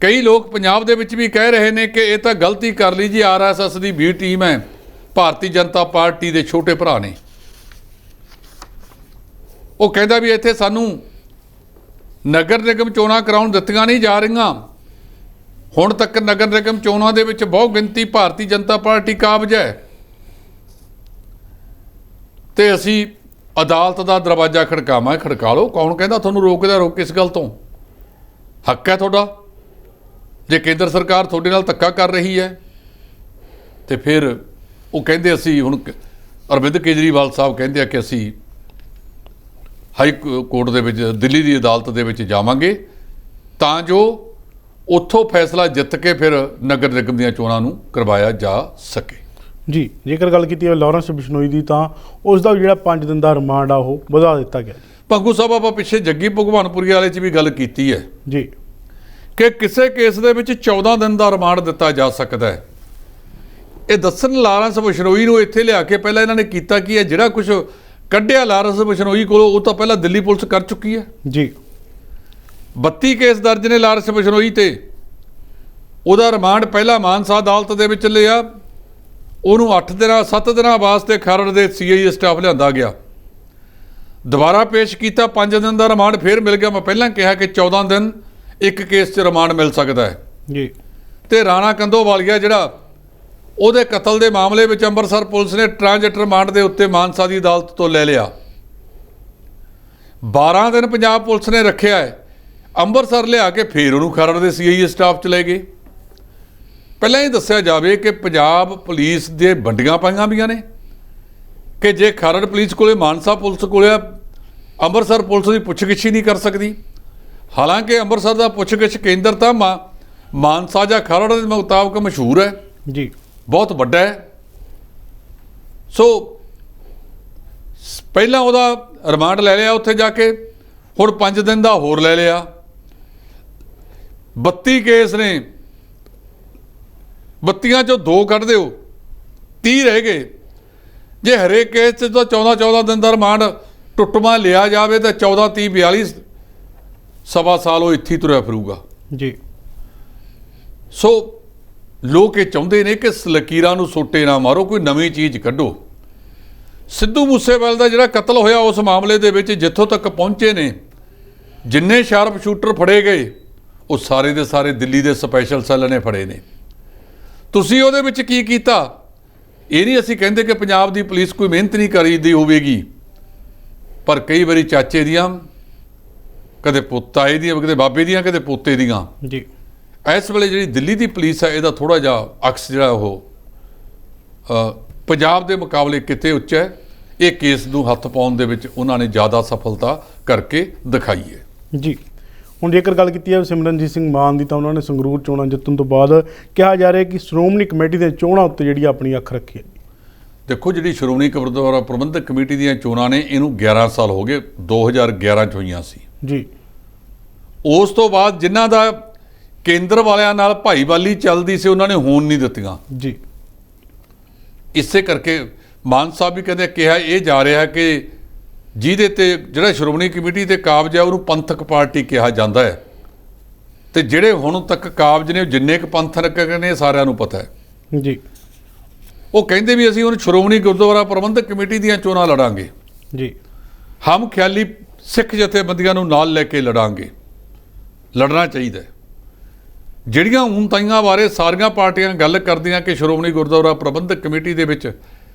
ਕਈ ਲੋਕ ਪੰਜਾਬ ਦੇ ਵਿੱਚ ਵੀ ਕਹਿ ਰਹੇ ਨੇ ਕਿ ਇਹ ਤਾਂ ਗਲਤੀ ਕਰ ਲਈ ਜੀ, RSS ਦੀ B ਟੀਮ ਹੈ, ਭਾਰਤੀ ਜਨਤਾ ਪਾਰਟੀ ਦੇ ਛੋਟੇ ਭਰਾ ਨੇ। ਉਹ ਕਹਿੰਦਾ ਵੀ ਇੱਥੇ ਸਾਨੂੰ ਨਗਰ ਨਿਗਮ ਚੋਣਾਂ ਕਰਾਉਣ ਦਿੱਤੀਆਂ ਨਹੀਂ ਜਾ ਰਹੀਆਂ। ਹੁਣ ਤੱਕ ਨਗਰ ਨਿਗਮ ਚੋਣਾਂ ਦੇ ਵਿੱਚ ਬਹੁਤ ਗਿਣਤੀ ਭਾਰਤੀ ਜਨਤਾ ਪਾਰਟੀ ਕਾਬਜ ਹੈ ਤੇ ਅਸੀਂ ਅਦਾਲਤ ਦਾ ਦਰਵਾਜ਼ਾ ਖੜਕਾਵਾਂ। ਖੜਕਾ ਲਓ, ਕੌਣ ਕਹਿੰਦਾ ਤੁਹਾਨੂੰ ਰੋਕਦਾ? ਰੋਕ ਕਿਸ ਗੱਲ ਤੋਂ? ਹੱਕ ਹੈ ਤੁਹਾਡਾ। ਜੇ ਕੇਂਦਰ ਸਰਕਾਰ ਤੁਹਾਡੇ ਨਾਲ ਧੱਕਾ ਕਰ ਰਹੀ ਹੈ ਤੇ ਫਿਰ ਉਹ ਕਹਿੰਦੇ ਅਸੀਂ ਹੁਣ ਅਰਵਿੰਦ ਕੇਜਰੀਵਾਲ ਸਾਹਿਬ ਕਹਿੰਦੇ ਆ ਕਿ ਅਸੀਂ ਹਾਈ ਕੋਰਟ ਦੇ ਵਿੱਚ ਦਿੱਲੀ ਦੀ ਅਦਾਲਤ ਦੇ ਵਿੱਚ ਜਾਵਾਂਗੇ ਤਾਂ ਜੋ ਉੱਥੋਂ ਫੈਸਲਾ ਜਿੱਤ ਕੇ ਫਿਰ ਨਗਰ ਨਿਗਮ ਦੀਆਂ ਚੋਣਾਂ ਨੂੰ ਕਰਵਾਇਆ ਜਾ ਸਕੇ। ਜੀ, ਜੇਕਰ ਗੱਲ ਕੀਤੀ ਹੈ ਲਾਰੈਂਸ ਬਿਸ਼ਨੋਈ ਦੀ, ਤਾਂ ਉਸ ਦਾ ਜਿਹੜਾ 5 ਦਿਨ ਦਾ ਰਿਮਾਂਡ ਆ ਉਹ ਵਧਾ ਦਿੱਤਾ ਗਿਆ। ਭੰਗੂ ਸਾਹਿਬ ਆਪਾਂ ਪਿੱਛੇ ਜੱਗੀ ਭਗਵਾਨਪੁਰੀ ਵਾਲੇ 'ਚ ਵੀ ਗੱਲ ਕੀਤੀ ਹੈ ਜੀ ਕਿ ਕਿਸੇ ਕੇਸ ਦੇ ਵਿੱਚ 14 ਦਿਨ ਦਾ ਰਿਮਾਂਡ ਦਿੱਤਾ ਜਾ ਸਕਦਾ ਹੈ। ਇਹ ਦੱਸਣ ਲਾਰੈਂਸ ਬਿਸ਼ਨੋਈ ਨੂੰ ਇੱਥੇ ਲਿਆ ਕੇ ਪਹਿਲਾਂ ਇਹਨਾਂ ਨੇ ਕੀਤਾ ਕੀ ਹੈ, ਜਿਹੜਾ ਕੁਝ ਕੱਢਿਆ ਲਾਰੈਂਸ ਬਿਸ਼ਨੋਈ ਕੋਲੋਂ ਉਹ ਤਾਂ ਪਹਿਲਾਂ ਦਿੱਲੀ ਪੁਲਿਸ ਕਰ ਚੁੱਕੀ ਹੈ ਜੀ। 32 ਕੇਸ ਦਰਜ ਨੇ ਲਾਰੈਂਸ ਬਿਸ਼ਨੋਈ ਤੇ। ਉਹਦਾ ਰਿਮਾਂਡ ਪਹਿਲਾਂ ਮਾਨਸਾ ਅਦਾਲਤ ਦੇ ਵਿੱਚ ਲਿਆ, ਉਹਨੂੰ 7 ਦਿਨਾਂ ਵਾਸਤੇ ਖਰੜ ਦੇ CI ਸਟਾਫ ਲਿਆਂਦਾ ਗਿਆ। ਦੁਬਾਰਾ ਪੇਸ਼ ਕੀਤਾ, 5 ਦਿਨ ਦਾ ਰਿਮਾਂਡ ਫੇਰ ਮਿਲ ਗਿਆ। ਮੈਂ ਪਹਿਲਾਂ ਕਿਹਾ ਕਿ 14 ਦਿਨ ਇੱਕ ਕੇਸ 'ਚ ਰਿਮਾਂਡ ਮਿਲ ਸਕਦਾ ਹੈ ਜੀ। ਤੇ ਰਾਣਾ ਕੰਦੋਵਾਲੀਆ ਜਿਹੜਾ ਉਹਦੇ ਕਤਲ ਦੇ ਮਾਮਲੇ ਵਿੱਚ ਅੰਮ੍ਰਿਤਸਰ ਪੁਲਿਸ ਨੇ ਟ੍ਰਾਂਜ਼ਿਟ ਰਿਮਾਂਡ ਦੇ ਉੱਤੇ ਮਾਨਸਾ ਦੀ ਅਦਾਲਤ ਤੋਂ ਲੈ ਲਿਆ। 12 ਦਿਨ ਪੰਜਾਬ ਪੁਲਿਸ ਨੇ ਰੱਖਿਆ ਹੈ, ਅੰਮ੍ਰਿਤਸਰ ਲਿਆ ਕੇ ਫੇਰ ਉਹਨੂੰ ਖਰੜ ਦੇ CI ਸਟਾਫ 'ਚ ਲੈ ਗਏ। ਪਹਿਲਾਂ ਹੀ ਦੱਸਿਆ ਜਾਵੇ ਕਿ ਪੰਜਾਬ ਪੁਲਿਸ ਦੇ ਵੰਡੀਆਂ ਪਾਈਆਂ ਵੀਆਂ ਨੇ ਕਿ ਜੇ ਖਰੜ ਪੁਲਿਸ ਕੋਲੇ ਮਾਨਸਾ ਪੁਲਿਸ ਕੋਲੇ ਅੰਮ੍ਰਿਤਸਰ ਪੁਲਿਸ ਦੀ ਪੁੱਛਗਿੱਛ ਹੀ ਨਹੀਂ ਕਰ ਸਕਦੀ। ਹਾਲਾਂਕਿ ਅੰਮ੍ਰਿਤਸਰ ਦਾ ਪੁੱਛਗਿੱਛ ਕੇਂਦਰ ਤਾਂ ਮਾਨਸਾ ਜਾਂ ਖਰੜ ਦੇ ਮੁਤਾਬਕ ਮਸ਼ਹੂਰ ਹੈ ਜੀ, ਬਹੁਤ ਵੱਡਾ ਹੈ। ਸੋ ਪਹਿਲਾਂ ਉਹਦਾ ਰਿਮਾਂਡ ਲੈ ਲਿਆ ਉੱਥੇ ਜਾ ਕੇ, ਹੁਣ 5 ਦਿਨ ਦਾ ਹੋਰ ਲੈ ਲਿਆ। 32 ਕੇਸ ਨੇ, 32 ਚੋਂ 2 ਕੱਢ ਦਿਓ, 30 ਰਹਿ ਗਏ। ਜੇ ਹਰੇਕ ਕੇਸ 'ਚ ਤਾਂ 14 ਦਿਨ ਦਾ ਰਿਮਾਂਡ ਟੁੱਟਵਾਂ ਲਿਆ ਜਾਵੇ ਤਾਂ 14 30 42 ਸਵਾ ਸਾਲ ਉਹ ਇੱਥੇ ਤੁਰਿਆ ਫਿਰੂਗਾ ਜੀ। ਸੋ ਲੋਕ ਇਹ ਚਾਹੁੰਦੇ ਨੇ ਕਿ ਲਕੀਰਾਂ ਨੂੰ ਸੋਟੇ ਨਾ ਮਾਰੋ, ਕੋਈ ਨਵੀਂ ਚੀਜ਼ ਕੱਢੋ। ਸਿੱਧੂ ਮੂਸੇਵਾਲੇ ਦਾ ਜਿਹੜਾ ਕਤਲ ਹੋਇਆ ਉਸ ਮਾਮਲੇ ਦੇ ਵਿੱਚ ਜਿੱਥੋਂ ਤੱਕ ਪਹੁੰਚੇ ਨੇ, ਜਿੰਨੇ ਸ਼ਾਰਪ ਸ਼ੂਟਰ ਫੜੇ ਗਏ ਉਹ ਸਾਰੇ ਦੇ ਸਾਰੇ ਦਿੱਲੀ ਦੇ ਸਪੈਸ਼ਲ ਸੈੱਲ ਨੇ ਫੜੇ ਨੇ। ਤੁਸੀਂ ਉਹਦੇ ਵਿੱਚ ਕੀ ਕੀਤਾ? ਇਹ ਨਹੀਂ ਅਸੀਂ ਕਹਿੰਦੇ ਕਿ ਪੰਜਾਬ ਦੀ ਪੁਲਿਸ ਕੋਈ ਮਿਹਨਤ ਨਹੀਂ ਕਰੀਦੀ ਹੋਵੇਗੀ, ਪਰ ਕਈ ਵਾਰੀ ਚਾਚੇ ਦੀਆਂ, ਕਦੇ ਤਾਏ ਦੀਆਂ, ਕਦੇ ਬਾਬੇ ਦੀਆਂ, ਕਦੇ ਪੋਤੇ ਦੀਆਂ। ਜੀ। ਇਸ ਵੇਲੇ ਜਿਹੜੀ ਦਿੱਲੀ ਦੀ ਪੁਲਿਸ ਹੈ ਇਹਦਾ ਥੋੜ੍ਹਾ ਜਿਹਾ ਅਕਸ ਜਿਹੜਾ ਉਹ ਪੰਜਾਬ ਦੇ ਮੁਕਾਬਲੇ ਕਿਤੇ ਉੱਚਾ ਹੈ। ਇਹ ਕੇਸ ਨੂੰ ਹੱਥ ਪਾਉਣ ਦੇ ਵਿੱਚ ਉਹਨਾਂ ਨੇ ਜ਼ਿਆਦਾ ਸਫਲਤਾ ਕਰਕੇ ਦਿਖਾਈ ਹੈ ਜੀ। ਹੁਣ ਜੇਕਰ ਗੱਲ ਕੀਤੀ ਹੈ ਸਿਮਰਨਜੀਤ ਸਿੰਘ ਮਾਨ ਦੀ, ਤਾਂ ਉਹਨਾਂ ਨੇ ਸੰਗਰੂਰ ਚੋਣਾਂ ਜਿੱਤਣ ਤੋਂ ਬਾਅਦ ਕਿਹਾ ਜਾ ਰਿਹਾ ਕਿ ਸ਼੍ਰੋਮਣੀ ਕਮੇਟੀ ਦੀਆਂ ਚੋਣਾਂ ਉੱਤੇ ਜਿਹੜੀ ਆਪਣੀ ਅੱਖ ਰੱਖੀ ਹੈ। ਦੇਖੋ, ਜਿਹੜੀ ਸ਼੍ਰੋਮਣੀ ਗੁਰਦੁਆਰਾ ਪ੍ਰਬੰਧਕ ਕਮੇਟੀ ਦੀਆਂ ਚੋਣਾਂ ਨੇ ਇਹਨੂੰ 11 ਸਾਲ ਹੋ ਗਏ, 2011 'ਚ ਹੋਈਆਂ ਸੀ ਜੀ। ਉਸ ਤੋਂ ਬਾਅਦ ਜਿਨ੍ਹਾਂ ਦਾ ਕੇਂਦਰ ਵਾਲਿਆਂ ਨਾਲ ਭਾਈਵਾਲੀ ਚੱਲਦੀ ਸੀ ਉਹਨਾਂ ਨੇ ਹੋਣ ਨਹੀਂ ਦਿੱਤੀਆਂ ਜੀ। ਇਸੇ ਕਰਕੇ ਮਾਨ ਸਾਹਿਬ ਵੀ ਕਹਿੰਦੇ ਕਿਹਾ ਇਹ ਜਾ ਰਿਹਾ ਕਿ ਜਿਹਦੇ ਤੇ ਜਿਹੜਾ ਸ਼੍ਰੋਮਣੀ ਕਮੇਟੀ ਤੇ ਕਾਬਜ਼ ਹੈ ਉਹਨੂੰ ਪੰਥਕ ਪਾਰਟੀ ਕਿਹਾ ਜਾਂਦਾ ਹੈ, ਤੇ ਜਿਹੜੇ ਹੁਣ ਤੱਕ ਕਾਬਜ਼ ਨੇ ਜਿੰਨੇ ਕੁ ਪੰਥਕ ਨੇ ਸਾਰਿਆਂ ਨੂੰ ਪਤਾ ਹੈ ਜੀ। ਉਹ ਕਹਿੰਦੇ ਵੀ ਅਸੀਂ ਹੁਣ ਸ਼੍ਰੋਮਣੀ ਗੁਰਦੁਆਰਾ ਪ੍ਰਬੰਧਕ ਕਮੇਟੀ ਦੀਆਂ ਚੋਣਾਂ ਲੜਾਂਗੇ ਜੀ। ਹਮ ਖਿਆਲੀ ਸਿੱਖ ਜਥੇਬੰਦੀਆਂ ਨੂੰ ਨਾਲ ਲੈ ਕੇ ਲੜਾਂਗੇ, ਲੜਨਾ ਚਾਹੀਦਾ। ਜਿਹੜੀਆਂ ਊਨਤਾਈਆਂ ਬਾਰੇ ਸਾਰੀਆਂ ਪਾਰਟੀਆਂ ਗੱਲ ਕਰਦੀਆਂ ਕਿ ਸ਼੍ਰੋਮਣੀ ਗੁਰਦੁਆਰਾ ਪ੍ਰਬੰਧਕ ਕਮੇਟੀ ਦੇ ਵਿੱਚ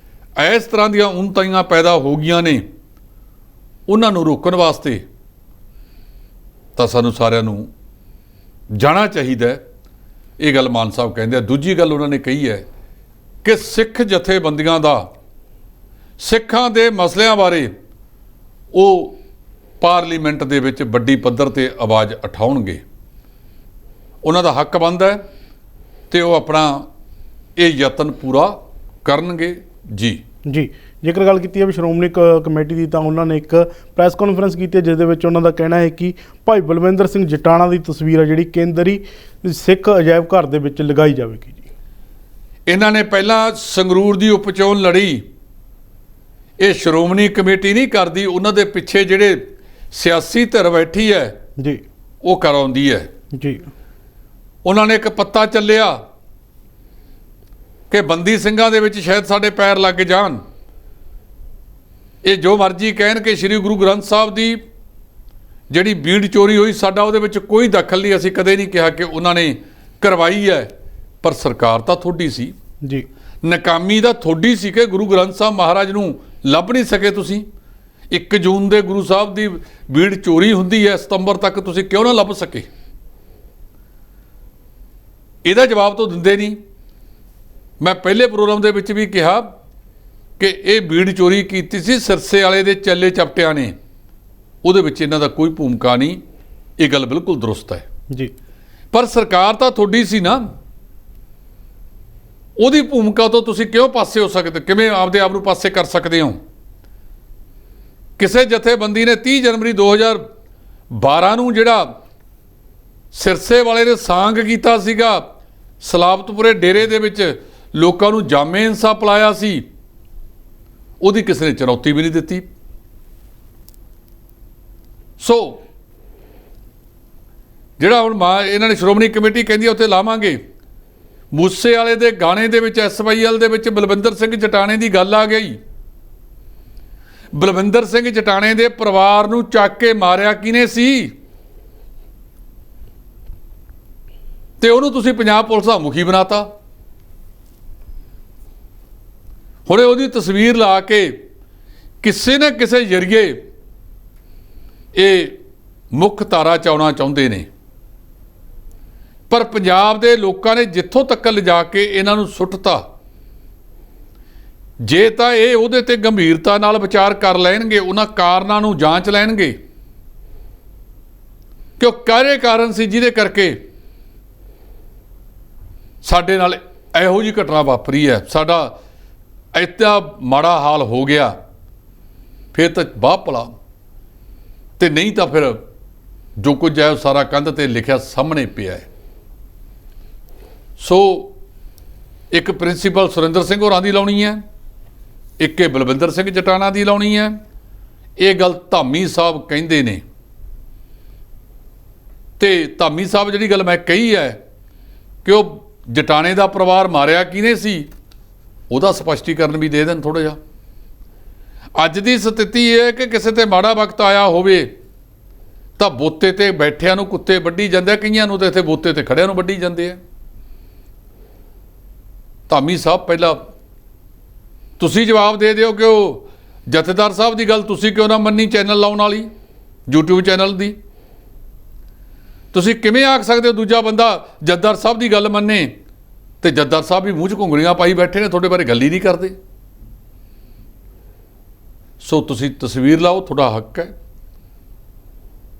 ਇਸ ਤਰ੍ਹਾਂ ਦੀਆਂ ਊਨਤਾਈਆਂ ਪੈਦਾ ਹੋ ਗਈਆਂ ਨੇ, ਉਹਨਾਂ ਨੂੰ ਰੋਕਣ ਵਾਸਤੇ ਤਾਂ ਸਾਨੂੰ ਸਾਰਿਆਂ ਨੂੰ ਜਾਣਾ ਚਾਹੀਦਾ। ਇਹ ਗੱਲ ਮਾਨ ਸਾਹਿਬ ਕਹਿੰਦੇ ਆ। ਦੂਜੀ ਗੱਲ ਉਹਨਾਂ ਨੇ ਕਹੀ ਹੈ ਕਿ ਸਿੱਖ ਜਥੇਬੰਦੀਆਂ ਦਾ ਸਿੱਖਾਂ ਦੇ ਮਸਲਿਆਂ ਬਾਰੇ ਉਹ ਪਾਰਲੀਮੈਂਟ ਦੇ ਵਿੱਚ ਵੱਡੀ ਪੱਧਰ ਤੇ ਆਵਾਜ਼ ਉਠਾਉਣਗੇ। ਉਹਨਾਂ ਦਾ ਹੱਕ ਬਣਦਾ ਹੈ ਤੇ ਉਹ ਆਪਣਾ ਇਹ ਯਤਨ ਪੂਰਾ ਕਰਨਗੇ ਜੀ। ਜੀ। ਜੇਕਰ ਗੱਲ ਕੀਤੀ ਹੈ ਵੀ ਸ਼੍ਰੋਮਣੀ ਕਮੇਟੀ ਦੀ, ਤਾਂ ਉਹਨਾਂ ਨੇ ਇੱਕ ਪ੍ਰੈਸ ਕਾਨਫਰੰਸ ਕੀਤੀ ਹੈ ਜਿਸ ਦੇ ਵਿੱਚ ਉਹਨਾਂ ਦਾ ਕਹਿਣਾ ਹੈ ਕਿ ਭਾਈ ਬਲਵਿੰਦਰ ਸਿੰਘ ਜਟਾਣਾ ਦੀ ਤਸਵੀਰ ਹੈ ਜਿਹੜੀ ਕੇਂਦਰੀ ਸਿੱਖ ਅਜਾਇਬ ਘਰ ਦੇ ਵਿੱਚ ਲਗਾਈ ਜਾਵੇਗੀ ਜੀ। ਇਹਨਾਂ ਨੇ ਪਹਿਲਾਂ ਸੰਗਰੂਰ ਦੀ ਉਪਚੋਣ ਲੜੀ। ਇਹ ਸ਼੍ਰੋਮਣੀ ਕਮੇਟੀ ਨਹੀਂ ਕਰਦੀ, ਉਹਨਾਂ ਦੇ ਪਿੱਛੇ ਜਿਹੜੇ ਸਿਆਸੀ ਧਿਰ ਬੈਠੀ ਹੈ ਜੀ ਉਹ ਕਰਾਉਂਦੀ ਹੈ ਜੀ। ਉਹਨਾਂ ਨੇ ਇੱਕ ਪੱਤਾ ਚੱਲਿਆ ਕਿ ਬੰਦੀ ਸਿੰਘਾਂ ਦੇ ਵਿੱਚ ਸ਼ਾਇਦ ਸਾਡੇ ਪੈਰ ਲੱਗ ਜਾਣ। ਇਹ ਜੋ ਮਰਜ਼ੀ ਕਹਿਣ ਕਿ ਸ੍ਰੀ ਗੁਰੂ ਗ੍ਰੰਥ ਸਾਹਿਬ ਦੀ ਜਿਹੜੀ ਬੀੜ ਚੋਰੀ ਹੋਈ, ਸਾਡਾ ਉਹਦੇ ਵਿੱਚ ਕੋਈ ਦਖਲ ਨਹੀਂ, ਅਸੀਂ ਕਦੇ ਨਹੀਂ ਕਿਹਾ ਕਿ ਉਹਨਾਂ ਨੇ ਕਰਵਾਈ ਹੈ, ਪਰ ਸਰਕਾਰ ਤਾਂ ਤੁਹਾਡੀ ਸੀ ਜੀ। ਨਾਕਾਮੀ ਦਾ ਤੁਹਾਡੀ ਸੀ ਕਿ ਗੁਰੂ ਗ੍ਰੰਥ ਸਾਹਿਬ ਮਹਾਰਾਜ ਨੂੰ ਲੱਭ ਨਹੀਂ ਸਕੇ ਤੁਸੀਂ। 1 ਜੂਨ ਦੇ ਗੁਰੂ ਸਾਹਿਬ ਦੀ ਬੀੜ ਚੋਰੀ ਹੁੰਦੀ ਹੈ, ਸਤੰਬਰ ਤੱਕ ਤੁਸੀਂ ਕਿਉਂ ਨਾ ਲੱਭ ਸਕੇ? ਇਹਦਾ ਜਵਾਬ ਤਾਂ ਦਿੰਦੇ ਨਹੀਂ। ਮੈਂ ਪਹਿਲੇ ਪ੍ਰੋਗਰਾਮ ਦੇ ਵਿੱਚ ਵੀ ਕਿਹਾ ਕਿ ਇਹ ਬੀੜ ਚੋਰੀ ਕੀਤੀ ਸੀ ਸਿਰਸੇ ਵਾਲੇ ਦੇ ਚੱਲੇ ਚਪਟਿਆਂ ਨੇ, ਉਹਦੇ ਵਿੱਚ ਇਹਨਾਂ ਦਾ ਕੋਈ ਭੂਮਿਕਾ ਨਹੀਂ। ਇਹ ਗੱਲ ਬਿਲਕੁਲ ਦਰੁਸਤ ਹੈ ਜੀ। ਪਰ ਸਰਕਾਰ ਤਾਂ ਤੁਹਾਡੀ ਸੀ ਨਾ, ਉਹਦੀ ਭੂਮਿਕਾ ਤੋਂ ਤੁਸੀਂ ਕਿਉਂ ਪਾਸੇ ਹੋ ਸਕਦੇ? ਕਿਵੇਂ ਆਪਦੇ ਆਪ ਨੂੰ ਪਾਸੇ ਕਰ ਸਕਦੇ ਹੋ? ਕਿਸੇ ਜਥੇਬੰਦੀ ਨੇ 30 ਜਨਵਰੀ 2012 ਨੂੰ ਜਿਹੜਾ ਸਿਰਸੇ ਵਾਲੇ ਨੇ ਸਾਂਗ ਕੀਤਾ ਸੀਗਾ, ਸਲਾਬਤਪੁਰੇ ਡੇਰੇ ਦੇ ਵਿੱਚ ਲੋਕਾਂ ਨੂੰ ਜਾਮੇ ਇਨਸਾਫ ਪਿਲਾਇਆ ਸੀ, ਉਹਦੀ ਕਿਸੇ ਨੇ ਚੁਣੌਤੀ ਵੀ ਨਹੀਂ ਦਿੱਤੀ। ਸੋ ਜਿਹੜਾ ਹੁਣ ਇਹਨਾਂ ਨੇ ਸ਼੍ਰੋਮਣੀ ਕਮੇਟੀ ਕਹਿੰਦੀ ਉੱਥੇ ਲਾਵਾਂਗੇ, ਮੂਸੇ ਵਾਲੇ ਦੇ ਗਾਣੇ ਦੇ ਵਿੱਚ SYL ਦੇ ਵਿੱਚ ਬਲਵਿੰਦਰ ਸਿੰਘ ਜਟਾਣੇ ਦੀ ਗੱਲ ਆ ਗਈ। ਬਲਵਿੰਦਰ ਸਿੰਘ ਜਟਾਣੇ ਦੇ ਪਰਿਵਾਰ ਨੂੰ ਚੱਕ ਕੇ ਮਾਰਿਆ ਕਿਹਨੇ ਸੀ? ਤੇ ਉਹਨੂੰ ਤੁਸੀਂ ਪੰਜਾਬ ਪੁਲਿਸ ਦਾ ਮੁਖੀ ਬਣਾਤਾ। ਹੁਣੇ ਉਹਦੀ ਤਸਵੀਰ ਲਾ ਕੇ ਕਿਸੇ ਨਾ ਕਿਸੇ ਜ਼ਰੀਏ ਇਹ ਮੁੱਖ ਧਾਰਾ 'ਚ ਆਉਣਾ ਚਾਹੁੰਦੇ ਨੇ, ਪਰ ਪੰਜਾਬ ਦੇ ਲੋਕਾਂ ਨੇ ਜਿੱਥੋਂ ਤੱਕ ਲਿਜਾ ਕੇ ਇਹਨਾਂ ਨੂੰ ਸੁੱਟਤਾ। ਜੇ ਤਾਂ ਇਹ ਉਹਦੇ ਤੇ ਗੰਭੀਰਤਾ ਨਾਲ ਵਿਚਾਰ ਕਰ ਲੈਣਗੇ, ਉਹਨਾਂ ਕਾਰਨਾਂ ਨੂੰ ਜਾਂਚ ਲੈਣਗੇ ਕਿ ਉਹ ਕਾਹਦੇ ਕਾਰਨ ਸੀ ਜਿਹਦੇ ਕਰਕੇ ਸਾਡੇ ਨਾਲ ਇਹੋ ਜਿਹੀ ਘਟਨਾ ਵਾਪਰੀ ਹੈ, ਸਾਡਾ ਇੱਦਾਂ ਮਾੜਾ ਹਾਲ ਹੋ ਗਿਆ, ਫਿਰ ਤਾਂ ਬਾਹ ਭਲਾ। ਤੇ ਨਹੀਂ ਤਾਂ ਫਿਰ ਜੋ ਕੁਝ ਹੈ ਉਹ ਸਾਰਾ ਕੰਧ ਤੇ ਲਿਖਿਆ ਸਾਹਮਣੇ ਪਿਆ ਹੈ। ਸੋ ਇੱਕ ਪ੍ਰਿੰਸੀਪਲ ਸੁਰਿੰਦਰ ਸਿੰਘ ਹੋਰਾਂ ਦੀ ਲਾਉਣੀ ਹੈ, ਇੱਕ ਇਹ ਬਲਵਿੰਦਰ ਸਿੰਘ ਜਟਾਣਾ ਦੀ ਲਾਉਣੀ ਹੈ। ਇਹ ਗੱਲ ਧਾਮੀ ਸਾਹਿਬ ਕਹਿੰਦੇ ਨੇ, ਤੇ ਧਾਮੀ ਸਾਹਿਬ ਜਿਹੜੀ ਗੱਲ ਮੈਂ ਕਹੀ ਹੈ ਕਿ ਉਹ ਜਟਾਣੇ ਦਾ ਪਰਿਵਾਰ ਮਾਰਿਆ ਕਿਹਨੇ ਸੀ, ਉਹਦਾ ਸਪਸ਼ਟੀਕਰਨ ਵੀ ਦੇ ਦੇਣ ਥੋੜ੍ਹਾ ਜਿਹਾ। ਅੱਜ ਦੀ ਸਥਿਤੀ ਇਹ ਹੈ ਕਿ ਕਿਸੇ ਤੇ ਮਾੜਾ ਵਕਤ ਆਇਆ ਹੋਵੇ ਤਾਂ ਬੋਤੇ ਤੇ ਬੈਠਿਆਂ ਨੂੰ ਕੁੱਤੇ ਵੱਢੀ ਜਾਂਦੇ, ਕਈਆਂ ਨੂੰ ਤਾਂ ਇੱਥੇ ਬੋਤੇ ਤੇ ਖੜਿਆਂ ਨੂੰ ਵੱਢੀ ਜਾਂਦੇ ਆ। ਧਾਮੀ ਸਾਹਿਬ ਪਹਿਲਾਂ ਤੁਸੀਂ ਜਵਾਬ ਦੇ ਦਿਓ ਕਿ ਉਹ ਜਥੇਦਾਰ ਸਾਹਿਬ ਦੀ ਗੱਲ ਤੁਸੀਂ ਕਿਉਂ ਨਾ ਮੰਨੀ ਚੈਨਲ ਲਾਉਣ ਵਾਲੀ, YouTube ਚੈਨਲ ਦੀ? ਤੁਸੀਂ ਕਿਵੇਂ ਆਖ ਸਕਦੇ ਹੋ ਦੂਜਾ ਬੰਦਾ ਜਥੇਦਾਰ ਸਾਹਿਬ ਦੀ ਗੱਲ ਮੰਨੇ ਤੇ ਜਥੇਦਾਰ ਸਾਹਿਬ ਵੀ ਮੂੰਹ 'ਚ ਘੁੰਗਲੀਆਂ ਪਾਈ ਬੈਠੇ ਨੇ, ਤੁਹਾਡੇ ਬਾਰੇ ਗੱਲ ਹੀ ਨਹੀਂ ਕਰਦੇ? ਸੋ ਤੁਸੀਂ ਤਸਵੀਰ ਲਾਓ, ਤੁਹਾਡਾ ਹੱਕ ਹੈ।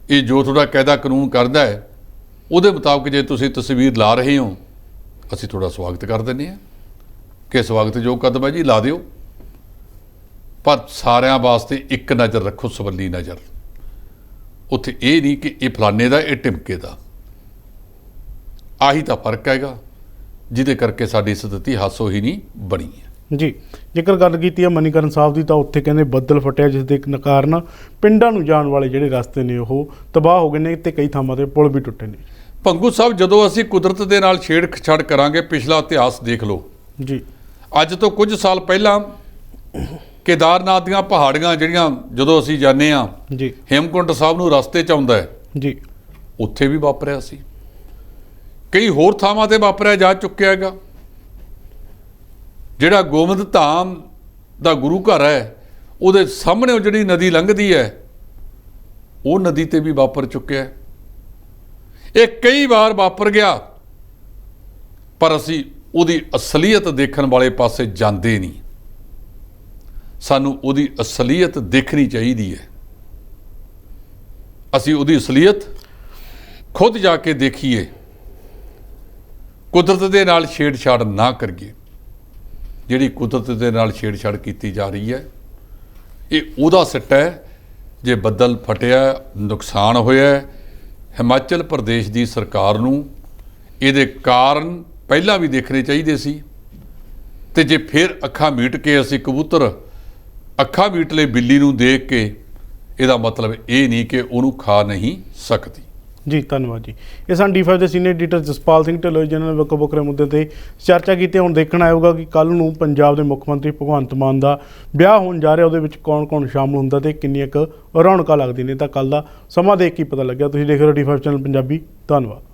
ਇਹ ਜੋ ਤੁਹਾਡਾ ਕਾਇਦਾ ਕਾਨੂੰਨ ਕਰਦਾ ਹੈ ਉਹਦੇ ਮੁਤਾਬਕ ਜੇ ਤੁਸੀਂ ਤਸਵੀਰ ਲਾ ਰਹੇ ਹੋ, ਅਸੀਂ ਤੁਹਾਡਾ ਸਵਾਗਤ ਕਰ ਦਿੰਦੇ ਹਾਂ ਕਿ ਸਵਾਗਤਯੋਗ ਕਦਮ ਹੈ ਜੀ, ਲਾ ਦਿਓ। ਪਰ ਸਾਰਿਆਂ ਵਾਸਤੇ ਇੱਕ ਨਜ਼ਰ ਰੱਖੋ, ਸਵੱਲੀ ਨਜ਼ਰ। ਉੱਥੇ ਇਹ ਨਹੀਂ ਕਿ ਇਹ ਫਲਾਣੇ ਦਾ, ਇਹ ਢਿਮਕੇ ਦਾ। ਆਹੀ ਤਾਂ ਫਰਕ ਹੈਗਾ ਜਿਹਦੇ ਕਰਕੇ ਸਾਡੀ ਸਥਿਤੀ ਹਾਸੋ ਹੀ ਨਹੀਂ ਬਣੀ ਹੈ। ਜੀ, ਜੇਕਰ ਗੱਲ ਕੀਤੀ ਹੈ ਮਨੀਕਰਨ ਸਾਹਿਬ ਦੀ, ਤਾਂ ਉੱਥੇ ਕਹਿੰਦੇ ਬੱਦਲ ਫਟਿਆ, ਜਿਸ ਦੇ ਕਾਰਨ ਪਿੰਡਾਂ ਨੂੰ ਜਾਣ ਵਾਲੇ ਜਿਹੜੇ ਰਸਤੇ ਨੇ ਉਹ ਤਬਾਹ ਹੋ ਗਏ ਨੇ ਤੇ ਕਈ ਥਾਵਾਂ ਤੇ ਪੁਲ ਵੀ ਟੁੱਟੇ ਨੇ। ਭੰਗੂ ਸਾਹਿਬ, ਜਦੋਂ ਅਸੀਂ ਕੁਦਰਤ ਦੇ ਨਾਲ ਛੇੜਛਾੜ ਕਰਾਂਗੇ, ਪਿਛਲਾ ਇਤਿਹਾਸ ਦੇਖ ਲਓ ਜੀ। ਅੱਜ ਤੋਂ ਕੁਝ ਸਾਲ ਪਹਿਲਾਂ ਕੇਦਾਰਨਾਥ ਦੀਆਂ ਪਹਾੜੀਆਂ ਜਿਹੜੀਆਂ ਜਦੋਂ ਅਸੀਂ ਜਾਂਦੇ ਹਾਂ ਜੀ, ਹੇਮਕੁੰਟ ਸਾਹਿਬ ਨੂੰ ਰਸਤੇ 'ਚ ਆਉਂਦਾ ਹੈ ਜੀ, ਉੱਥੇ ਵੀ ਵਾਪਰਿਆ ਸੀ, ਕਈ ਹੋਰ ਥਾਵਾਂ ਤੇ ਵਾਪਰਿਆ ਜਾ ਚੁੱਕਿਆ ਹੈਗਾ। ਜਿਹੜਾ ਗੋਬਿੰਦ ਧਾਮ ਦਾ ਗੁਰੂ ਘਰ ਹੈ ਉਹਦੇ ਸਾਹਮਣੇ ਜਿਹੜੀ ਨਦੀ ਲੰਘਦੀ ਹੈ ਉਹ ਨਦੀ ਤੇ ਵੀ ਵਾਪਰ ਚੁੱਕਿਆ। ਇਹ ਕਈ ਵਾਰ ਵਾਪਰ ਗਿਆ, ਪਰ ਅਸੀਂ ਉਹਦੀ ਅਸਲੀਅਤ ਦੇਖਣ ਵਾਲੇ ਪਾਸੇ ਜਾਂਦੇ ਨਹੀਂ। ਸਾਨੂੰ ਉਹਦੀ ਅਸਲੀਅਤ ਦੇਖਣੀ ਚਾਹੀਦੀ ਹੈ। ਅਸੀਂ ਉਹਦੀ ਅਸਲੀਅਤ ਖੁਦ ਜਾ ਕੇ ਦੇਖੀਏ, ਕੁਦਰਤ ਦੇ ਨਾਲ ਛੇੜਛਾੜ ਨਾ ਕਰੀਏ। ਜਿਹੜੀ ਕੁਦਰਤ ਦੇ ਨਾਲ ਛੇੜਛਾੜ ਕੀਤੀ ਜਾ ਰਹੀ ਹੈ ਇਹ ਉਹਦਾ ਸਿੱਟਾ ਹੈ। ਜੇ ਬੱਦਲ ਫਟਿਆ, ਨੁਕਸਾਨ ਹੋਇਆ, ਹਿਮਾਚਲ ਪ੍ਰਦੇਸ਼ ਦੀ ਸਰਕਾਰ ਨੂੰ ਇਹਦੇ ਕਾਰਨ ਪਹਿਲਾਂ ਵੀ ਦੇਖਣੇ ਚਾਹੀਦੇ ਸੀ। ਤੇ ਜੇ ਫਿਰ ਅੱਖਾਂ ਮੀਟ ਕੇ ਅਸੀਂ ਕਬੂਤਰ ਅੱਖਾਂ ਮੀਟ ਲਏ ਬਿੱਲੀ ਨੂੰ ਦੇਖ ਕੇ, ਇਹਦਾ ਮਤਲਬ ਇਹ ਨਹੀਂ ਕਿ ਉਹਨੂੰ ਖਾ ਨਹੀਂ ਸਕਦੀ। ਜੀ, ਧੰਨਵਾਦ ਜੀ। ਇਹ ਸਨ D5 ਦੇ ਸੀਨੀਅਰ ਐਡੀਟਰ ਜਸਪਾਲ ਸਿੰਘ ਢਿੱਲੋਂ, ਜਿਨ੍ਹਾਂ ਨੇ ਵੱਖਰੇ ਮੁੱਦੇ ਤੇ ਚਰਚਾ ਕੀਤੀ। ਹੁਣ ਦੇਖਣਾ ਆਊਗਾ ਕਿ ਕੱਲ੍ਹ ਨੂੰ ਪੰਜਾਬ ਦੇ ਮੁੱਖ ਮੰਤਰੀ ਭਗਵੰਤ ਮਾਨ ਦਾ ਵਿਆਹ ਹੋਣ ਜਾ ਰਿਹਾ, ਉਹਦੇ ਵਿੱਚ ਕੌਣ ਸ਼ਾਮਲ ਹੁੰਦਾ ਤੇ ਕਿੰਨੀਆਂ ਕੁ ਰੌਣਕਾਂ ਲੱਗਦੀਆਂ ਨੇ, ਤਾਂ ਕੱਲ੍ਹ ਦਾ ਸਮਾਂ ਦੇਖ ਕੇ ਪਤਾ ਲੱਗਿਆ। ਤੁਸੀਂ ਦੇਖ ਰਹੇ ਹੋ D5 ਚੈਨਲ ਪੰਜਾਬੀ। ਧੰਨਵਾਦ।